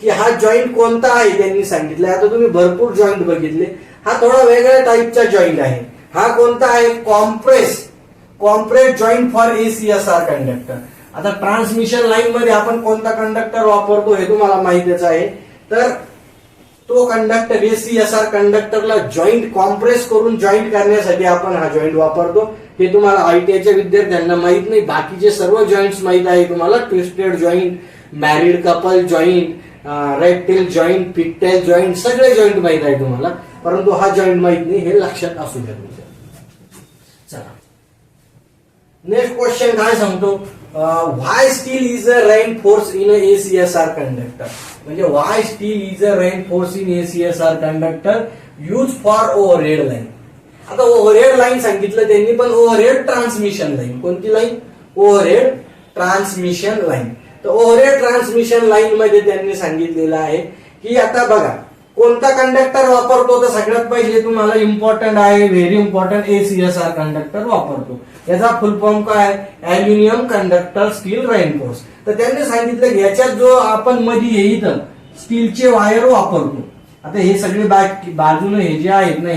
की हा जॉईंट कोणता आहे त्यांनी सांगितलं. आता तुम्ही भरपूर जॉईंट बघितले, हा थोडा वेगळ्या टाईपचा जॉईंट आहे. हा कोणता आहे, compress joint for ACSR conductor. आता ट्रान्समिशन लाईन मध्ये आपण कोणता कंडक्टर वापरतो हे तुम्हाला माहितीच आहे. तर तो कंडक्टर एसीएसआर कंडक्टरला जॉईंट कॉम्प्रेस करून जॉईंट करण्यासाठी आपण हा जॉईंट वापरतो. हे तुम्हाला आयटीआयच्या विद्यार्थ्यांना माहित नाही, बाकीचे सर्व जॉईंट्स माहित आहे तुम्हाला. Twisted joint, married couple joint, rat tail joint, pigtail joint, सगळे जॉईंट माहित आहे तुम्हाला, परंतु हा जॉईंट माहित नाही, हे लक्षात असू द्या तुमच्या. चला नेक्स्ट क्वेश्चन काय सांगतो, why steel is a reinforce in ACSR conductor. म्हणजे why steel is a reinforce in ACSR conductor use for overhead line. आता ओव्हरहेड लाईन सांगितलं त्यांनी, पण ओव्हरहेड ट्रान्समिशन लाईन, कोणती लाईन, ओव्हरहेड ट्रान्समिशन लाईन. तर overhead transmission line मध्ये त्यांनी सांगितलेलं आहे की आता बघा कोणता कंडक्टर वापरतो, तर सगळ्यात पहिले तुम्हाला इम्पॉर्टंट आहे, व्हेरी इम्पॉर्टंट, ACSR कंडक्टर वापरतो. याचा फुल फॉर्म काय, अल्युमिनियम कंडक्टर स्टील रेनफोर्स. तर त्यांनी सांगितलं की याच्यात जो आपण मध्ये इथं स्टीलचे वायर वापरतो. आता हे सगळे बाजूने हे जे आहेत ना,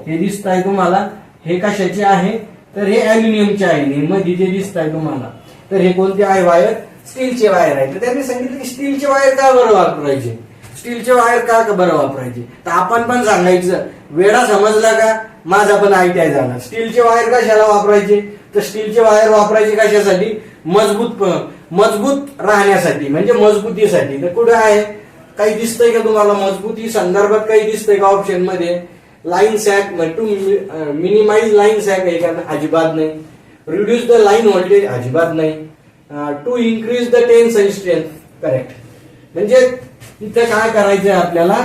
हे दिसत आहे तुम्हाला, हे कशाचे आहे, तर हे अल्युमिनियमचे आहे. हे मध्ये जे दिसत आहे तुम्हाला, तर हे कोणते आहे वायर, स्टीलचे वायर आहे. तर त्यांनी सांगितलं की स्टीलचे वायर का बरं वापरायचे, स्टीलचे वायर का बरं वापरायचे. तर आपण पण सांगायचं, वेळा समजला का, माझा पण ITI झाला. स्टीलचे वायर कशाला वापरायचे, तर स्टीलचे वायर वापरायचे कशासाठी, मजबूत राहण्यासाठी, म्हणजे मजबूतीसाठी. तर कुठे आहे, काही दिसतंय का तुम्हाला, मजबूती संदर्भात काही दिसतंय का ऑप्शन मध्ये. Line sag to minimise line sag आहे का, अजिबात नाही. रिड्यूस द लाईन व्होल्टेज, अजिबात नाही. To increase the tensile strength, correct. म्हणजे इथे काय करायचंय आपल्याला,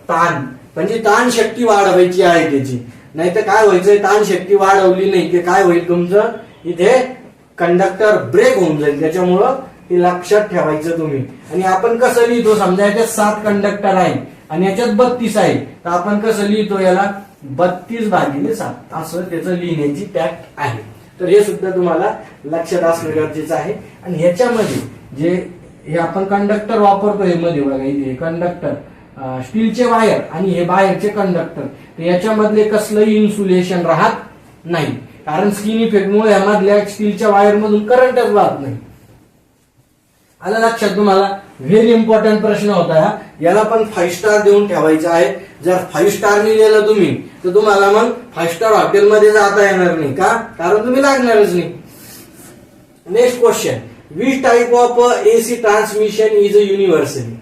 ताण, म्हणजे ताण शक्ती वाढवायची आहे त्याची. नाही तर काय व्हायचंय, ताण शक्ती वाढवली नाही की काय होईल, तुमचं इथे कंडक्टर ब्रेक होऊन जाईल. त्याच्यामुळं हे लक्षात ठेवायचं तुम्ही. आणि आपण कसं लिहितो, समजा याच्यात 7 कंडक्टर आहे आणि याच्यात 32 आहे, तर आपण कसं लिहितो, याला 32/7 असं त्याचं लिहिण्याची टॅक्ट आहे. तर हे सुद्धा तुम्हाला लक्षात असणं गरजेचं आहे. आणि ह्याच्यामध्ये जे हे आपण कंडक्टर वापरतो, हे मध्ये बघा इथे कंडक्टर, स्टीलचे वायर आणि हे बाहेरचे कंडक्टर, तर याच्यामधले कसलंही इन्सुलेशन राहत नाही, कारण स्किन इफेक्टमुळे यामधल्या स्टीलच्या वायर मधून करंटच वाहत नाही. आलं लक्षात तुम्हाला. व्हेरी इम्पॉर्टंट प्रश्न होता, याला पण 5 स्टार देऊन ठेवायचा आहे. जर 5 स्टार लिहिलेलं तुम्ही, तर तुम्हाला मग 5 स्टार हॉटेलमध्ये जाता येणार नाही का, कारण तुम्ही लागणारच नाही. Next question, which type of AC transmission is universally.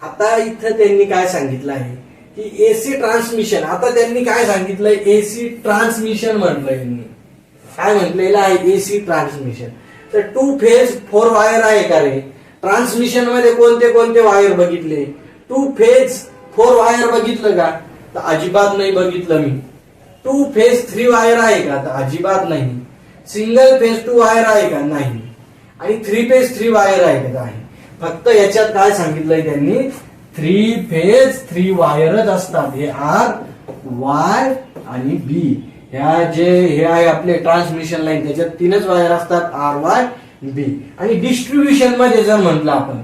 आता इथं त्यांनी काय सांगितलं आहे की AC ट्रान्समिशन, आता त्यांनी काय सांगितलंय, AC ट्रान्समिशन म्हटलंय, काय म्हटलेलं आहे, AC ट्रान्समिशन. तर 2 फेज 4 वायर आहे का रे, ट्रान्समिशन मध्ये कोणते कोणते वायर बघितले, 2 फेज 4 वायर बघितलं का, तर अजिबात नाही बघितलं मी. 2 फेज 3 वायर आहे का, तर अजिबात नाही. सिंगल फेज 2 वायर आहे का, नाही. आणि 3 फेज 3 वायर आहे का, आहे. फक्त याच्यात काय सांगितलंय त्यांनी, 3 फेज 3 वायरच असतात. हे R, Y आणि B. ह्या जे हे आहे आपले ट्रान्समिशन लाईन, त्याच्यात 3च वायर असतात, R, Y, B. आणि डिस्ट्रीब्युशन मध्ये जर म्हटलं आपण,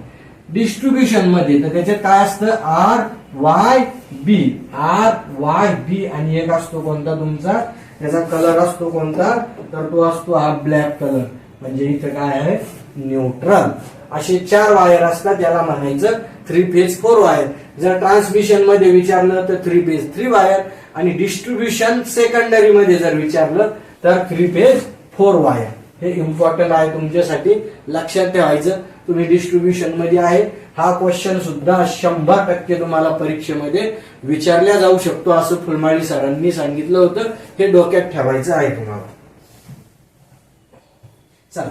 डिस्ट्रीब्युशन मध्ये, तर त्याच्यात काय असतं, R, Y, B. R, Y, B. आणि एक असतो कोणता तुमचा, त्याचा कलर असतो कोणता, तर तो असतो हा ब्लॅक कलर, म्हणजे इथं काय आहे, न्यूट्रल. असे 4 वायर असतात, याला म्हणायचं 3 फेज 4 वायर. जर ट्रान्समिशन मध्ये विचारलं तर 3 फेज 3 वायर, आणि डिस्ट्रीब्युशन सेकंडरी मध्ये जर विचारलं तर 3 फेज 4 वायर. हे इम्पॉर्टंट आहे तुमच्यासाठी, लक्षात ठेवायचं. तुम्ही डिस्ट्रीब्युशन मध्ये आहे, हा क्वेश्चन सुद्धा 100% तुम्हाला परीक्षेमध्ये विचारला जाऊ शकतो, असं फुलमाळी सरांनी सांगितलं होतं. हे डोक्यात ठेवायचं आहे तुम्हाला. चला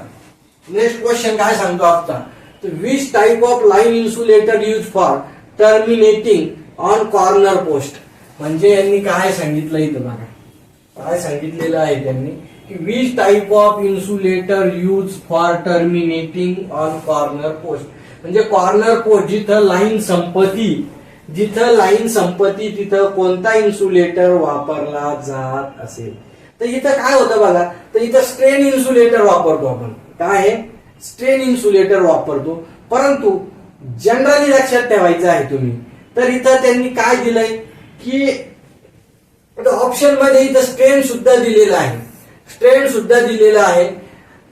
नेक्स्ट क्वेश्चन काय सांगतो आता, which type of line insulator use for terminating on corner post. म्हणजे यांनी काय सांगितलं इथं बघा, काय सांगितलेलं आहे त्यांनी की which type of insulator use for terminating on corner post. म्हणजे कॉर्नर पोस्ट जिथं लाईन संपत्ती तिथं कोणता इन्सुलेटर वापरला जात असेल. तर इथं काय होतं बघा, तर इथं स्ट्रेन इन्सुलेटर वापरतो आपण. काय आहे, स्ट्रेन इन्सुलेटर वापरतो. परंतु जनरली लक्षात ठेवायचं आहे तुम्ही, तर इथं त्यांनी काय दिलंय की ऑप्शन मध्ये इथं स्ट्रेन सुद्धा दिलेलं आहे, स्ट्रेन सुद्धा दिलेलं आहे.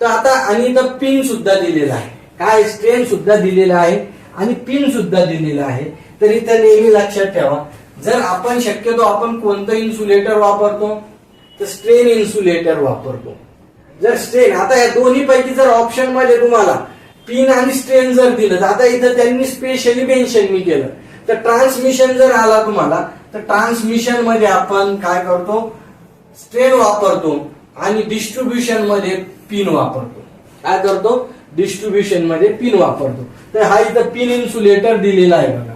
तर आता आणि इथं पिन सुद्धा दिलेलं आहे. काय, स्ट्रेन सुद्धा दिलेलं आहे आणि पिन सुद्धा दिलेलं आहे. तर इथं नेहमी लक्षात ठेवा, जर आपण शक्यतो आपण कोणतं इन्सुलेटर वापरतो, तर स्ट्रेन इन्सुलेटर वापरतो. जर स्ट्रेन, आता या दोन्ही पैकी जर ऑप्शन मध्ये तुम्हाला पिन आणि स्ट्रेन जर दिलं, तर आता इथं त्यांनी स्पेशली मेन्शन मी केलं, तर ट्रान्समिशन जर आला तुम्हाला, तर ट्रान्समिशन मध्ये आपण काय करतो, स्ट्रेन वापरतो आणि डिस्ट्रीब्युशन मध्ये पिन वापरतो. काय करतो, डिस्ट्रीब्युशन मध्ये पिन वापरतो. तर हा इथं पिन इन्सुलेटर दिलेला आहे बघा,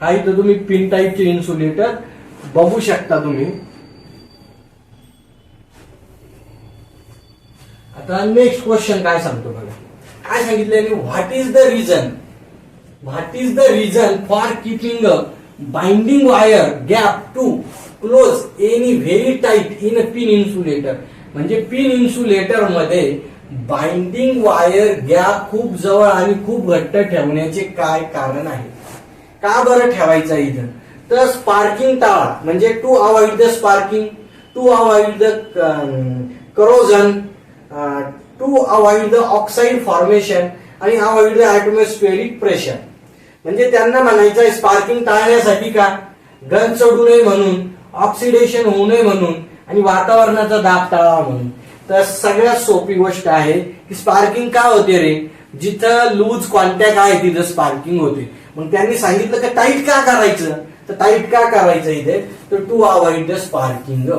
हा इथं तुम्ही पिन टाईपचे इन्सुलेटर बघू शकता तुम्ही. आता नेक्स्ट क्वेश्चन काय सांगतो बघा, काय सांगितलं, what is the reason for keeping a binding wire gap to close any very tight in a pin insulator. म्हणजे पिन इन्सुलेटर मध्ये बाइंडिंग वायर गॅप खूप जवळ आणि खूप घट्ट ठेवण्याचे काय कारण आहे, का बरं ठेवायचं इथं, तर स्पार्किंग टाळा. म्हणजे to avoid the sparking, to avoid the corrosion, to avoid the oxide formation आणि अवॉइड द ॲटमॉस्फेरिक प्रेशर. म्हणजे त्यांना म्हणायचं आहे स्पार्किंग टाळण्यासाठी का, गंज चढू नये म्हणून, ऑक्सिडेशन होऊ नये म्हणून आणि वातावरणाचा दाब टाळावा म्हणून. तर सगळ्यात सोपी गोष्ट आहे की स्पार्किंग का होते रे, जिथं लूज कॉन्टॅक्ट आहे तिथं स्पार्किंग होते. मग त्यांनी सांगितलं की टाईट का करायचं, तर टाईट का करायचं इथे, तर टू अवॉइड द स्पार्किंग.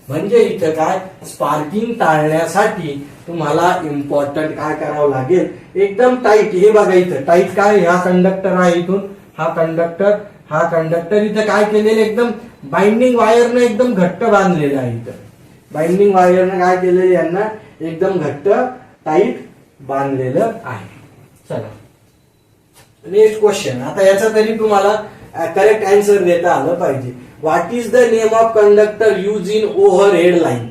म्हणजे इथं काय, स्पार्किंग टाळण्यासाठी तुम्हाला इम्पॉर्टंट काय करावं लागेल, एकदम टाईट. हे बघा इथं टाईट काय, हा कंडक्टर आहे इथून, हा कंडक्टर इथं काय केलेलं, एकदम बाइंडिंग वायरनं एकदम घट्ट बांधलेलं आहे. इथं बाइंडिंग वायरनं काय केलेलं, यांना एकदम घट्ट टाईट बांधलेलं आहे. चला नेक्स्ट क्वेश्चन. आता याचा तरी तुम्हाला करेक्ट आन्सर देता आलं पाहिजे. What is the name of conductor use in overhead line.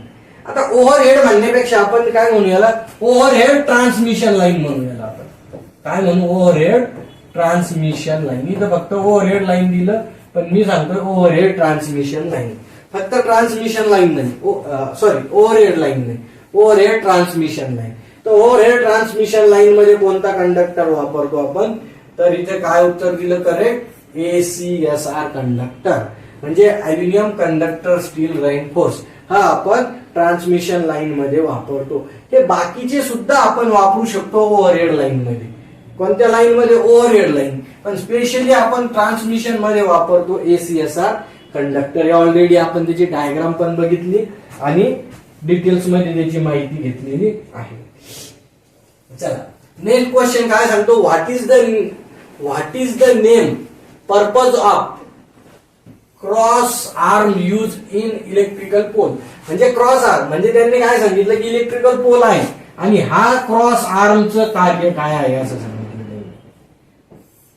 आता ओव्हरहेड म्हणण्यापेक्षा आपण काय म्हणू याला, ओव्हरहेड ट्रान्समिशन लाईन म्हणू याला. आपण काय म्हणू, ओव्हरहेड ट्रान्समिशन लाईन. इथं फक्त ओव्हरहेड लाईन दिलं, पण मी सांगतोय ओव्हरहेड ट्रान्समिशन लाईन. फक्त ट्रान्समिशन लाईन नाही, सॉरी ओव्हरहेड लाईन नाही, ओव्हरहेड ट्रान्समिशन लाईन. तर ओव्हरहेड ट्रान्समिशन लाईन मध्ये कोणता कंडक्टर वापरतो आपण, तर इथे काय उत्तर दिलं करेक्ट, ACSR कंडक्टर. म्हणजे अल्युमिनियम कंडक्टर स्टील रेनफोर्स, हा आपण ट्रान्समिशन लाईन मध्ये वापरतो. हे बाकीचे सुद्धा आपण वापरू शकतो ओव्हरहेड लाईन मध्ये. कोणत्या लाईन मध्ये, ओव्हरहेड लाईन. पण स्पेशली आपण ट्रान्समिशन मध्ये वापरतो ACSR कंडक्टर. ऑलरेडी आपण त्याची डायग्राम पण बघितली आणि डिटेल्स मध्ये त्याची माहिती घेतलेली आहे. चला नेक्स्ट क्वेश्चन काय सांगतो, what is the name purpose of cross arm use in electrical pole. म्हणजे क्रॉस आर्म म्हणजे त्यांनी काय सांगितलं की इलेक्ट्रिकल पोल आहे आणि हा क्रॉस आर्मचं कार्य काय आहे असं सांगितलं.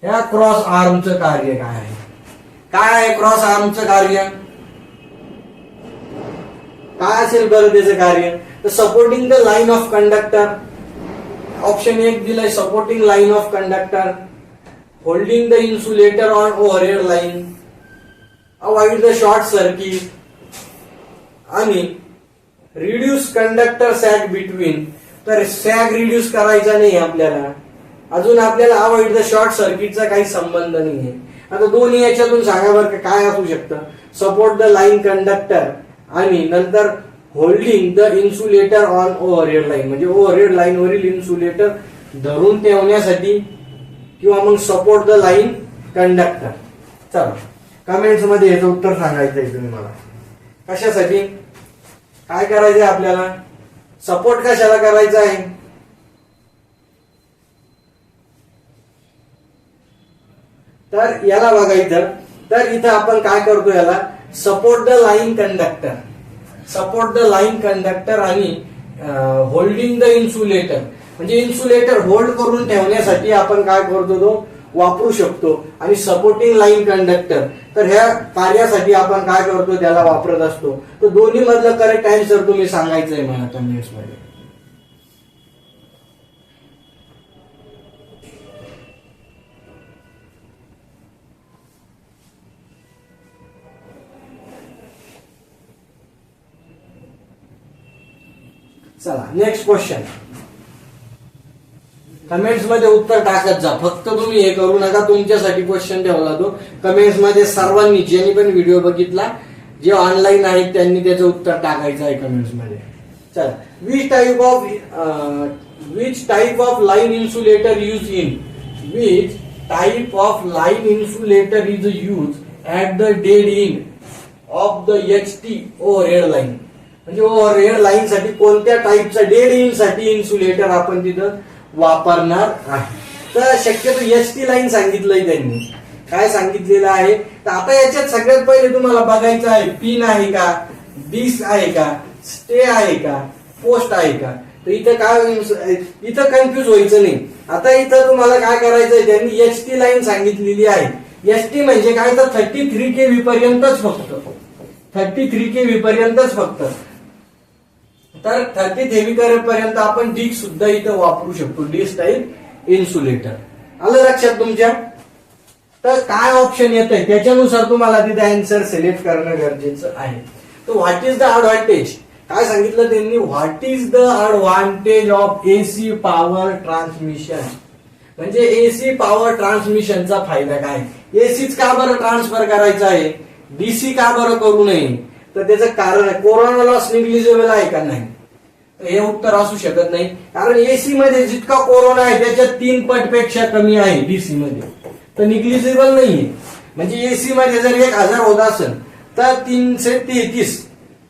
या क्रॉस आर्मचं कार्य काय आहे, काय आहे क्रॉस आर्मचं कार्य, काय असेल बरं त्याचं कार्य, तर supporting the line of conductor. Option 1 दिलाय supporting line of conductor, holding the insulator on overhead line, avoid the short circuit आणि रिड्यूस कंडक्टर सॅग बिटवीन. तर सॅग रिड्यूस करायचा नाही आपल्याला, अजून आपल्याला अवॉइड द शॉर्ट सर्किटचा काही संबंध नाहीये. आता दोन्ही याच्यातून सांगा बरं काय असू शकतं, सपोर्ट द लाईन कंडक्टर आणि नंतर holding the insulator on overhead line. म्हणजे ओव्हरहेड लाईन वरील इन्सुलेटर धरून ठेवण्यासाठी किंवा मग सपोर्ट द लाईन कंडक्टर. चला कमेंट्स मध्ये याचं उत्तर सांगायचं आहे तुम्ही मला. कशासाठी काय करायचंय आपल्याला, सपोर्ट कशाला करायचा आहे, तर याला बघा इथं. तर इथं आपण काय करतो, याला support the line conductor, support the line conductor आणि होल्डिंग द इन्सुलेटर. म्हणजे इन्सुलेटर होल्ड करून ठेवण्यासाठी आपण काय करतो, तो वापरू शकतो. आणि सपोर्टिंग लाईन कंडक्टर तर ह्या कार्यासाठी आपण काय करतो, त्याला वापरत असतो. तर दोन्ही मधलं करेक्ट आन्सर तुम्ही सांगायचंय मला कमेंट्स मध्ये. चला नेक्स्ट क्वेश्चन. कमेंट्स मध्ये उत्तर टाकत जा, फक्त तुम्ही हे करू नका. तुमच्यासाठी क्वेश्चन ठेवला तो कमेंट्स मध्ये. सर्वांनी ज्यांनी पण व्हिडिओ बघितला, जे ऑनलाईन आहेत त्यांनी त्याचं उत्तर टाकायचं आहे कमेंट्स मध्ये. चला, which type of line insulator use in, which type of line insulator is use at the dead end of the HT overhead line. म्हणजे ओव्हरहेड लाईन साठी कोणत्या टाईपचा डेड एंड साठी इन्सुलेटर आपण तिथं वापरणार आहे. तर शक्यतो HT लाईन सांगितलंय त्यांनी. काय सांगितलेलं आहे, तर आता याच्यात सगळ्यात पहिले तुम्हाला बघायचं आहे पिन आहे का, डिस्क आहे का, स्टे आहे का, पोस्ट आहे का. तर इथं काय, इथं कन्फ्युज व्हायचं नाही. आता इथं तुम्हाला काय करायचंय, त्यांनी एचटी लाईन सांगितलेली आहे. एचटी म्हणजे काय, तर 33 kV पर्यंतच फक्त, 33 kV पर्यंतच फक्त. तर 33 kV पर्यंत आपण डिक सुद्धा इथं वापरू शकतो, डिश टाईप इन्सुलेटर. आलं लक्षात तुमच्या? तर काय ऑप्शन येत आहे त्याच्यानुसार तुम्हाला तिथे आन्सर सिलेक्ट करणं गरजेचं आहे. तर व्हॉट इज द ॲडव्हान्टेज, काय सांगितलं त्यांनी, what is the advantage of AC power transmission. म्हणजे एसी पॉवर ट्रान्समिशनचा फायदा काय, एसीच का बरं ट्रान्सफर करायचा आहे, डीसी का बरं करू नये. तर त्याचं कारण आहे, कोरोना लॉस निग्लिजिबल आहे का नाही. तर हे उत्तर असू शकत नाही, कारण एसी मध्ये जितका कोरोना आहे त्याच्या 3 पट पेक्षा कमी आहे डीसी मध्ये, तर निग्लिजिबल नाहीये. म्हणजे एसी मध्ये जर 1000 होत असेल तर 333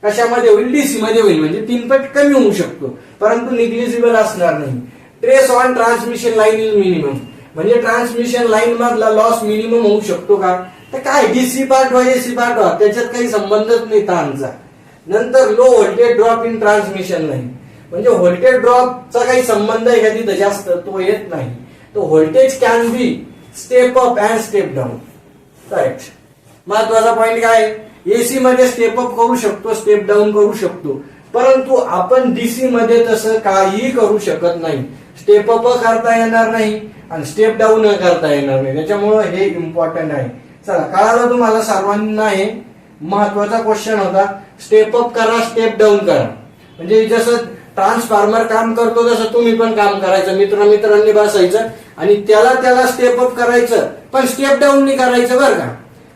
कशामध्ये होईल, डीसी मध्ये होईल, म्हणजे 3 पट कमी होऊ शकतो, परंतु निग्लिजिबल असणार नाही. Trace on transmission line is minimum, म्हणजे ट्रान्समिशन लाईन मधला लॉस मिनिमम होऊ शकतो का, तर काय डीसी पार्ट व एसी पार्ट वा त्याच्यात काही संबंधच नाही ताणचा. नंतर low voltage drop in transmission line, म्हणजे व्होल्टेज ड्रॉपचा काही संबंध आहे का तिथं जास्त, तो येत नाही. तो voltage can be step up and step down. Correct. महत्वाचा पॉइंट काय, एसी मध्ये स्टेप अप करू शकतो, स्टेप डाऊन करू शकतो, परंतु आपण डीसी मध्ये तसं काही करू शकत नाही. स्टेप अप करता येणार नाही आणि स्टेप डाऊन करता येणार नाही. त्याच्यामुळे हे इम्पॉर्टंट आहे. चला, कळालं तुम्हाला सर्वांना. हे महत्वाचा क्वेश्चन होता, स्टेप अप करा, स्टेप डाऊन करा. म्हणजे जसं ट्रान्सफॉर्मर काम करतो तसं तुम्ही पण काम करायचं, मित्रांनी बसायचं आणि त्याला स्टेप अप करायचं, पण स्टेप डाऊन नाही करायचं बरं का.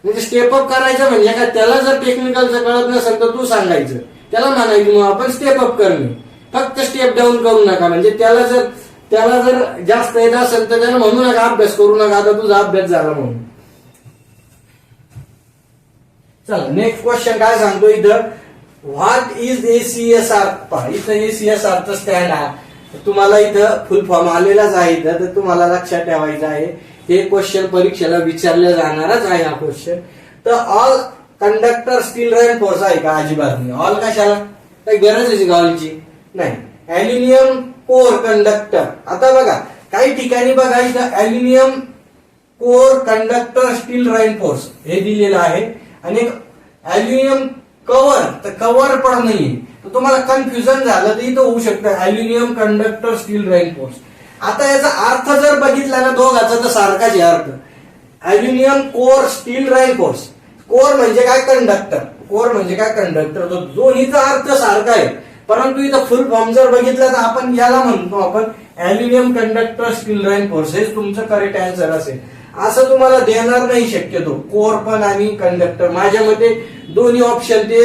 म्हणजे स्टेप अप करायचं म्हणजे काय, त्याला जर टेक्निकलचं कळत नसेल तर तू सांगायचं, त्याला म्हणायचं मग आपण स्टेप अप करणे, फक्त स्टेप डाऊन करू नका. म्हणजे त्याला जर जास्त येत असेल तर त्याला म्हणू नका अभ्यास करू नका, आता तुझा अभ्यास झाला म्हणून. चला, नेक्स्ट क्वेश्चन काय सांगतो इथं, व्हॉट इज एसीएसआर. पहा, इथं एसीएसआरचं स्टँड आहे, तुम्हाला इथं फुल फॉर्म आलेलाच आहे इथं, तर तुम्हाला लक्षात ठेवायचं आहे. हे क्वेश्चन परीक्षेला विचारले जाणारच आहे हा क्वेश्चन. तर ऑल कंडक्टर स्टील रेनफोर्स आहे का, अजिबात नाही. ऑल कशाला, काही गरज आहे का ऑलची, नाही. अल्युमिनियम कोर कंडक्टर, आता बघा काही ठिकाणी बघा इथं aluminium core conductor steel reinforce हे दिलेलं आहे, आणि एक अल्युमिनियम कव्हर, तर कव्हर पण नाही. तर तुम्हाला कन्फ्युजन झालं तर इथं होऊ शकतं अल्युमिनियम कंडक्टर स्टील रेनफोर्स. आता याचा अर्थ जर बघितला ना दोघाचा तर सारखाच आहे अर्थ. Aluminium core steel reinforce, core म्हणजे काय, कंडक्टर, कोर म्हणजे काय, कंडक्टर. तो दोन्हीचा अर्थ सारखा आहे, परंतु इथं फुल फॉर्म जर बघितला तर आपण याला म्हणतो आपण अल्युमिनियम कंडक्टर स्टील रेनफोर्स. हेच तुमचं करेक्ट आन्सर असेल. असं तुम्हाला देणार नाही शक्यतो, कोर पण आणि कंडक्टर. माझ्या मते दोन्ही ऑप्शन ते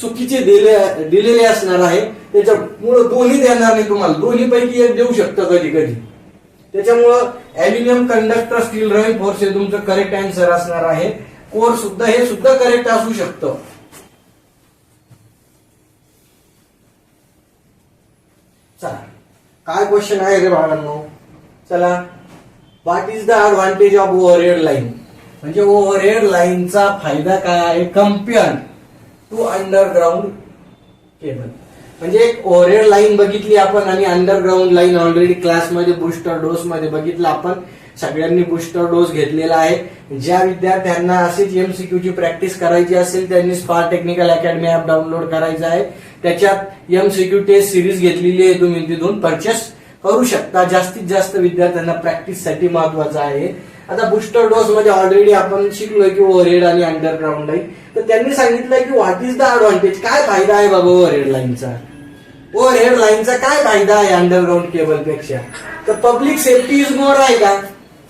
चुकीचे दिलेले असणार आहे, त्याच्यामुळे दोन्ही देणार नाही तुम्हाला, दोन्ही पैकी एक देऊ शकतं कधी कधी. त्याच्यामुळं अल्युमिनियम कंडक्टर स्टील रेनफोर्स हे तुमचं करेक्ट आन्सर असणार आहे. कोर सुद्धा हे सुद्धा करेक्ट असू शकतं. चला, काय क्वेश्चन आहे रे बाळांनो. चला, what is the advantage of overhead line. म्हणजे ओव्हरहेड लाईनचा फायदा काय आहे कम्पेअर टू अंडरग्राऊंड केबल. म्हणजे एक ओव्हरहेड लाईन बघितली आपण आणि अंडरग्राऊंड लाईन ऑलरेडी क्लासमध्ये बूस्टर डोस मध्ये बघितलं आपण. सगळ्यांनी बूस्टर डोस घेतलेला आहे. ज्या विद्यार्थ्यांना अशीच एमसीक्यूची प्रॅक्टिस करायची असेल त्यांनी spark technical academy app download करायचं आहे. त्याच्यात एमसीक्यू टेस्ट सिरीज घेतलेली आहे, तुम्ही तिथून परचेस करू शकता. जास्तीत जास्त विद्यार्थ्यांना प्रॅक्टिससाठी महत्वाचं आहे. आता बूस्टर डोस मध्ये ऑलरेडी आपण शिकलोय की ओव्हरहेड आणि अंडरग्राऊंड लाईन. तर त्यांनी सांगितलंय की व्हॉट इज द ॲडव्हान्टेज, काय फायदा आहे बाबा ओव्हरहेड लाईनचा. ओव्हरहेड लाईनचा काय फायदा आहे अंडरग्राऊंड केबल पेक्षा, तर पब्लिक सेफ्टी इज मोर आहे का.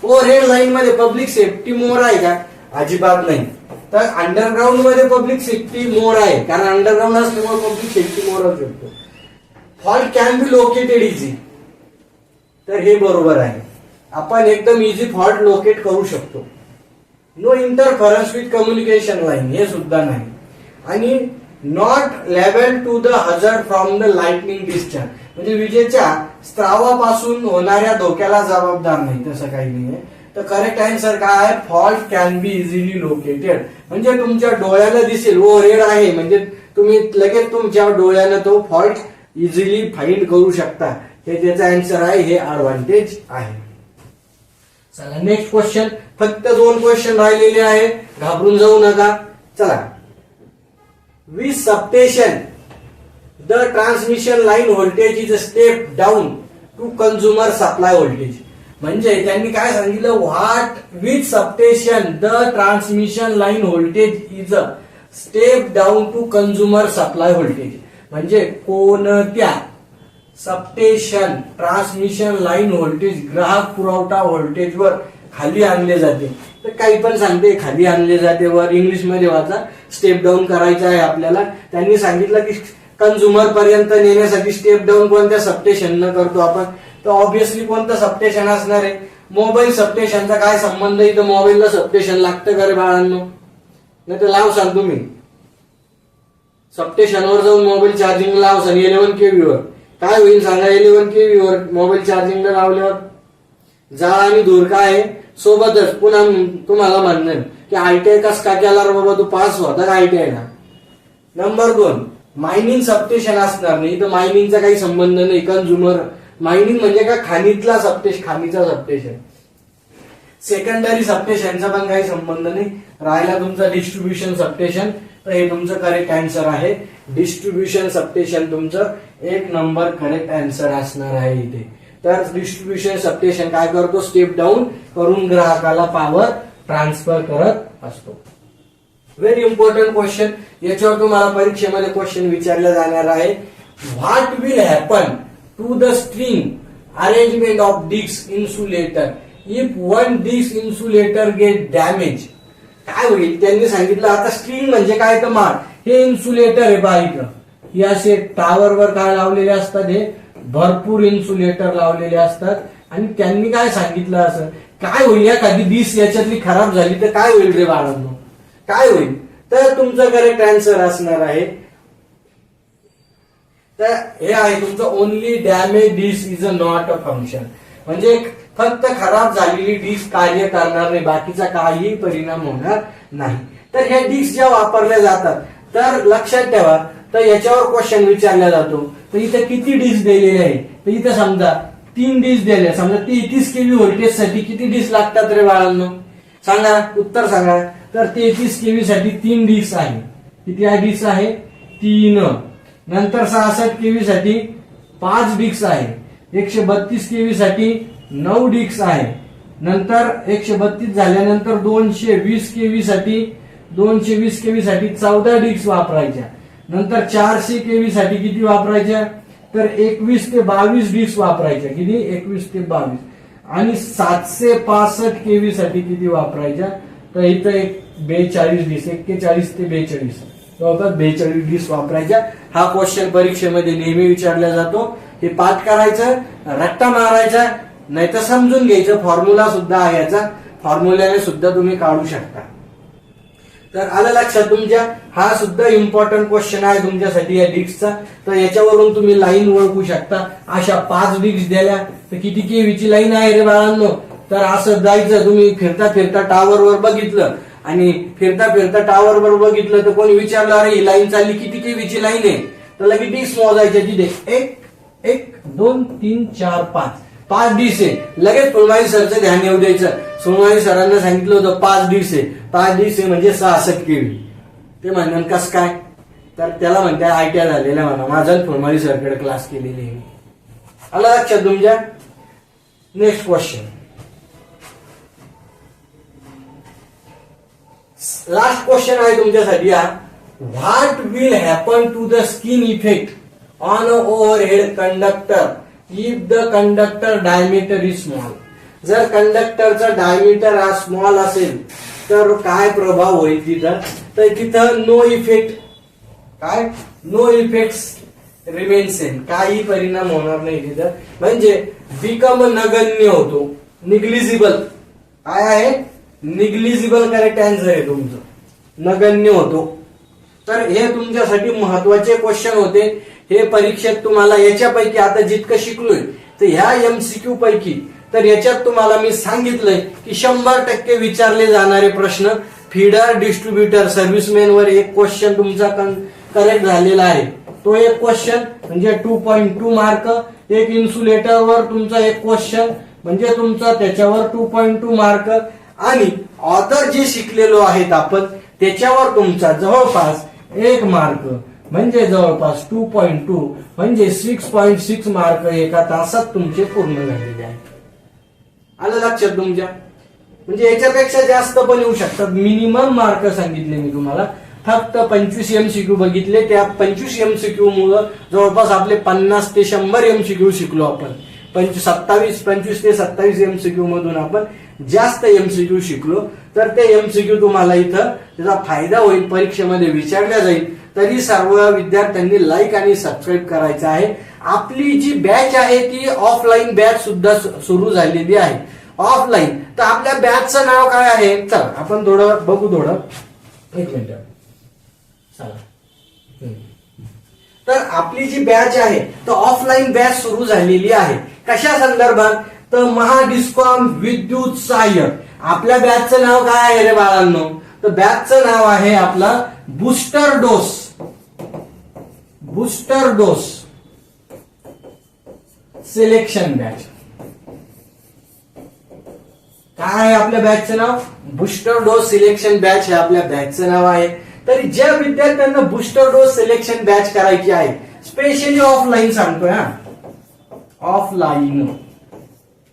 ओव्हरहेड लाईन मध्ये पब्लिक सेफ्टी मोर आहे का, अजिबात नाही. तर अंडरग्राऊंड मध्ये पब्लिक सेफ्टी मोर आहे, कारण अंडरग्राऊंड असल्यामुळे पब्लिक सेफ्टी मोर असू शकतो. Fault can be located easy, तर हे बरोबर आहे. आपण एकदम इझी फॉल्ट लोकेट करू शकतो. No interference with communication line, हे सुद्धा नाही. आणि not liable to the hazard from the lightning discharge, म्हणजे विजेच्या स्त्रावापासून होणाऱ्या धोक्याला जबाबदार नाही, तसं काही नाहीये. तर करेक्ट आन्सर काय आहे, fault can be easily located. म्हणजे तुमच्या डोळ्याला दिसेल ओव्हरहेड आहे, म्हणजे तुम्ही लगेच तुमच्या डोळ्यानं तो फॉल्ट इझिली फाइंड करू शकता, हे त्याचा आन्सर आहे, हे ऍडव्हान्टेज आहे. चला नेक्स्ट क्वेश्चन. फक्त 2 क्वेश्चन राहिलेले आहे, घाबरून जाऊ नका. चला. With substation the transmission line voltage is step down to consumer supply voltage. म्हणजे त्यांनी काय सांगितलं, what with substation the transmission line voltage is a step down to consumer supply voltage. म्हणजे कोणत्या सबस्टेशन ट्रान्समिशन लाईन व्होल्टेज ग्राहक पुरवठा व्होल्टेजवर खाली आणले जाते. तर काही पण सांगते खाली आणले जाते, वर इंग्लिश मध्ये वाचा. स्टेप डाऊन करायचं आहे आपल्याला. त्यांनी सांगितलं की कंझ्युमर पर्यंत नेण्यासाठी स्टेप डाऊन कोणत्या सबस्टेशन न करतो आपण, तर ऑब्विसली कोणतं सबस्टेशन असणार आहे, मोबाईल सबस्टेशनचा काय संबंध, इथं मोबाईलला सबस्टेशन लागतं का रे बाळांनो, नाही तर लाव सांग तुम्ही. सबस्टेशनवर जाऊन मोबाईल चार्जिंग लाव सांग 11 kV वर, काय होईल सांगा. 11 kV वर मोबाईल चार्जिंगला लावल्यावर जाळ आणि धूर काय आहे सोबतच. पुन्हा तुम्हाला म्हणणं की ITI कस का केला रे बाबा, तू पास होता का ITI ला. नंबर 2, मायनिंग सबस्टेशन असणार नाही, इथं मायनिंगचा काही संबंध नाही. कंझ्युमर मायनिंग म्हणजे का खाणीतला सबस्टेशन, खाणीचा सबस्टेशन. सेकंडरी सबस्टेशनचा पण काही संबंध नाही. राहिला तुमचा डिस्ट्रीब्युशन सबस्टेशन, तर हे तुमचं करेक्ट आन्सर आहे. डिस्ट्रीब्युशन सबस्टेशन तुमचं 1 नंबर करेक्ट आन्सर असणार आहे इथे. तर डिस्ट्रीब्युशन सबस्टेशन काय करतो, स्टेप डाऊन करून ग्राहकाला पॉवर ट्रान्सफर करत असतो. व्हेरी इम्पॉर्टंट क्वेश्चन, याच्यावर तुम्हाला परीक्षेमध्ये क्वेश्चन विचारला जाणार आहे. What will happen to the string arrangement of disc insulator if one disc insulator get damage. काय होईल त्यांनी सांगितलं. आता स्ट्रिंग म्हणजे काय तर माळ, हे इन्सुलेटर आहे बा. इथं हे असे टावरवर काय लावलेले असतात, हे भरपूर इन्सुलेटर लावलेले असतात. आणि त्यांनी काय सांगितलं, असं काय होईल एखादी डिस्क याच्यातली खराब झाली तर काय होईल रे बाळांनो, काय होईल. तर तुमचं करेक्ट आन्सर असणार आहे, तर हे आहे तुमचं only damage disc is a not a function. म्हणजे फक्त खराब झालेली डिस्क कार्य करणार नाही, बाकीचा काही परिणाम होणार नाही. तर ह्या डिस्क ज्या वापरल्या जातात, तर लक्षात ठेवा, तर याच्यावर क्वेश्चन विचारला जातो. तर इथं किती डिस्क दिलेले आहे, तर इथं समजा 3 डिस्क दिले. समजा 33 kV व्होल्टेज साठी किती डिस्क लागतात रे बाळांनो, सांगा, उत्तर सांगा. तर 33 kV साठी 3 डिस्क आहे. किती डिस्क आहे, 3. नंतर 66 kV साठी 5 डिस्क आहे. 132 kV साठी 9 डिस्क आहे. नंतर 132 झाल्यानंतर 220 kV साठी 14 डिस्क वापरायच्या. नंतर 400 kV साठी किती वापरायच्या, तर 21 ते 22 डिस्क वापरायच्या. किती, 21 ते 22. आणि 765 kV साठी किती वापरायच्या, तर इथं 42 डिस्क, 41 ते 42, जवळपास 42 डिस्क वापरायच्या. हा क्वेश्चन परीक्षेमध्ये नेहमी विचारला जातो. हे पाठ करायचं, रट्टा मारायचा, नाही तर समजून घ्यायचं. फॉर्म्युला सुद्धा आहे याचा, फॉर्म्युल्याने सुद्धा तुम्ही काढू शकता. तर आलं लक्षात तुमच्या, हा सुद्धा इम्पॉर्टंट क्वेश्चन आहे तुमच्यासाठी या डिस्कचा. तर याच्यावरून तुम्ही लाईन ओळखू शकता. अशा 5 डिस्क दिल्या तर किती केवीची लाईन आहे रे बाळांनो. तर असं जायचं, तुम्ही फिरता फिरता टावरवर बघितलं आणि फिरता फिरता टावरवर बघितलं तर कोणी विचारलं अरे ही लाईन चालली किती केवीची लाईन आहे, तर लगेच डिस्क मोजायचे. तिथे 1 2 3 4 5 डिस्क आहे. लगेच फुलमाई सरचं ध्यान येऊ द्यायचं. फुलमाई सरांना सांगितलं होतं 5 डिस्क आहे. 5 डिस्क आहे म्हणजे 66 kV. ते म्हणणार कस काय, तर त्याला म्हणतात ITI झालेला म्हणा, माझा फुलमाई सरकडे क्लास केलेली आहे. आलं लक्षात तुमच्या. नेक्स्ट क्वेश्चन, लास्ट क्वेश्चन आहे तुमच्यासाठी हा. What will happen to the skin effect on a overhead conductor if the conductor diameter is small. जर कंडक्टरचा डायमीटर हा स्मॉल असेल तर काय प्रभाव होईल तिथं, तर तिथं नो इफेक्ट. काय, नो इफेक्ट रिमेन सेम, काही परिणाम होणार नाही तिथं. म्हणजे बिकम नगण्य होतो, निग्लिजिबल. काय आहे, निग्लिजिबल करेक्ट आन्सर आहे तुमचं, नगण्य होतो. तर हे तुमच्यासाठी महत्वाचे क्वेश्चन होते. हे परीक्षेत तुम्हाला याच्यापैकी आता जितकं शिकलोय तर ह्या MCQ पैकी, तर याच्यात तुम्हाला मी सांगितलंय की 100% विचारले जाणारे प्रश्न. फीडर, डिस्ट्रीब्युटर, सर्व्हिसमॅन वर एक क्वेश्चन तुमचा करेक्ट झालेला आहे. तो एक क्वेश्चन म्हणजे 2.2 मार्क. एक इन्सुलेटरवर तुमचा एक क्वेश्चन म्हणजे तुमचा त्याच्यावर 2.2 मार्क. आणि ऑदर जे शिकलेलो आहेत आपण त्याच्यावर तुमचा जवळपास 1 मार्क म्हणजे जवळपास 2.2 म्हणजे 6.6 मार्क एका तासात तुमचे पूर्ण झालेले आहेत. आलं लक्षात तुमच्या? म्हणजे याच्यापेक्षा जास्त पण येऊ शकतात. मिनिमम मार्क सांगितले मी तुम्हाला. फक्त 25 MCQ बघितले. त्या 25 MCQ मुळे जवळपास आपले 50 ते 100 MCQ शिकलो आपण. 25 ते 27 MCQ मधून आपण जास्त MCQ शिकलो. तर ते MCQ तुम्हाला इथं त्याचा फायदा होईल, परीक्षेमध्ये विचारल्या जाईल. तरी सर्व विद्यार्थ्यांनी लाईक आणि सबस्क्राईब करायचं आहे. आपली जी बॅच आहे ती ऑफलाईन बॅच सुद्धा सुरू झालेली आहे. ऑफलाईन तर आपल्या बॅचचं नाव काय आहे? चला आपण थोडं बघू. एक मिनिट चला. तर आपली जी बॅच आहे तर ऑफलाईन बॅच सुरू झालेली आहे. कशा संदर्भात? तर महाडिस्कॉम विद्युत सहाय्यक. आपल्या बॅचचं नाव काय आहे रे बाळांनो? तर बॅचचं नाव आहे आपला बूस्टर डोस सिलेक्शन बॅच. काय आहे आपल्या बॅचचं नाव? बूस्टर डोस सिलेक्शन बॅच हे आपल्या बॅचचं नाव आहे. तरी ज्या विद्यार्थ्यांना बूस्टर डोस सिलेक्शन बॅच करायची आहे, स्पेशली ऑफलाईन सांगतोय हा, ऑफलाईन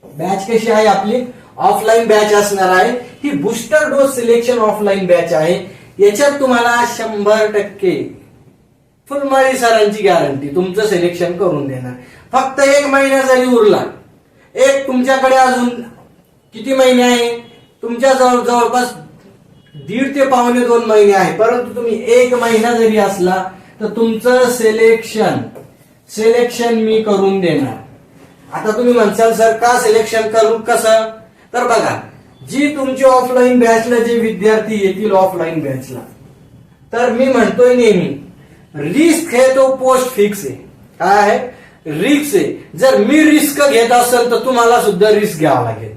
बॅच कशी आहे आपली? ऑफलाईन बॅच असणार आहे. ही booster dose selection offline batch आहे. याच्यात तुम्हाला 100% फुलमाळी सरांची गॅरंटी तुमचं सिलेक्शन करून देणार. फक्त 1 महिना जरी उरला, एक तुमच्याकडे अजून किती महिने आहे? तुमच्या जवळपास 1.5 ते 2.25 महिने आहे. परंतु तुम्ही 1 महिना जरी असला तर तुमचं सिलेक्शन मी करून देणार. आता तुम्ही म्हणसाल सर का सिलेक्शन करू, कसं? तर बघा, जी तुमची ऑफलाईन बॅचला जे विद्यार्थी येतील ऑफलाईन बॅचला, तर मी म्हणतोय नेहमी रिस्क है तो पोस्ट फिक्स आहे. काय आहे? रिस्क आहे. जर मी रिस्क घेत असेल तर तुम्हाला सुद्धा रिस्क घ्यावं लागेल.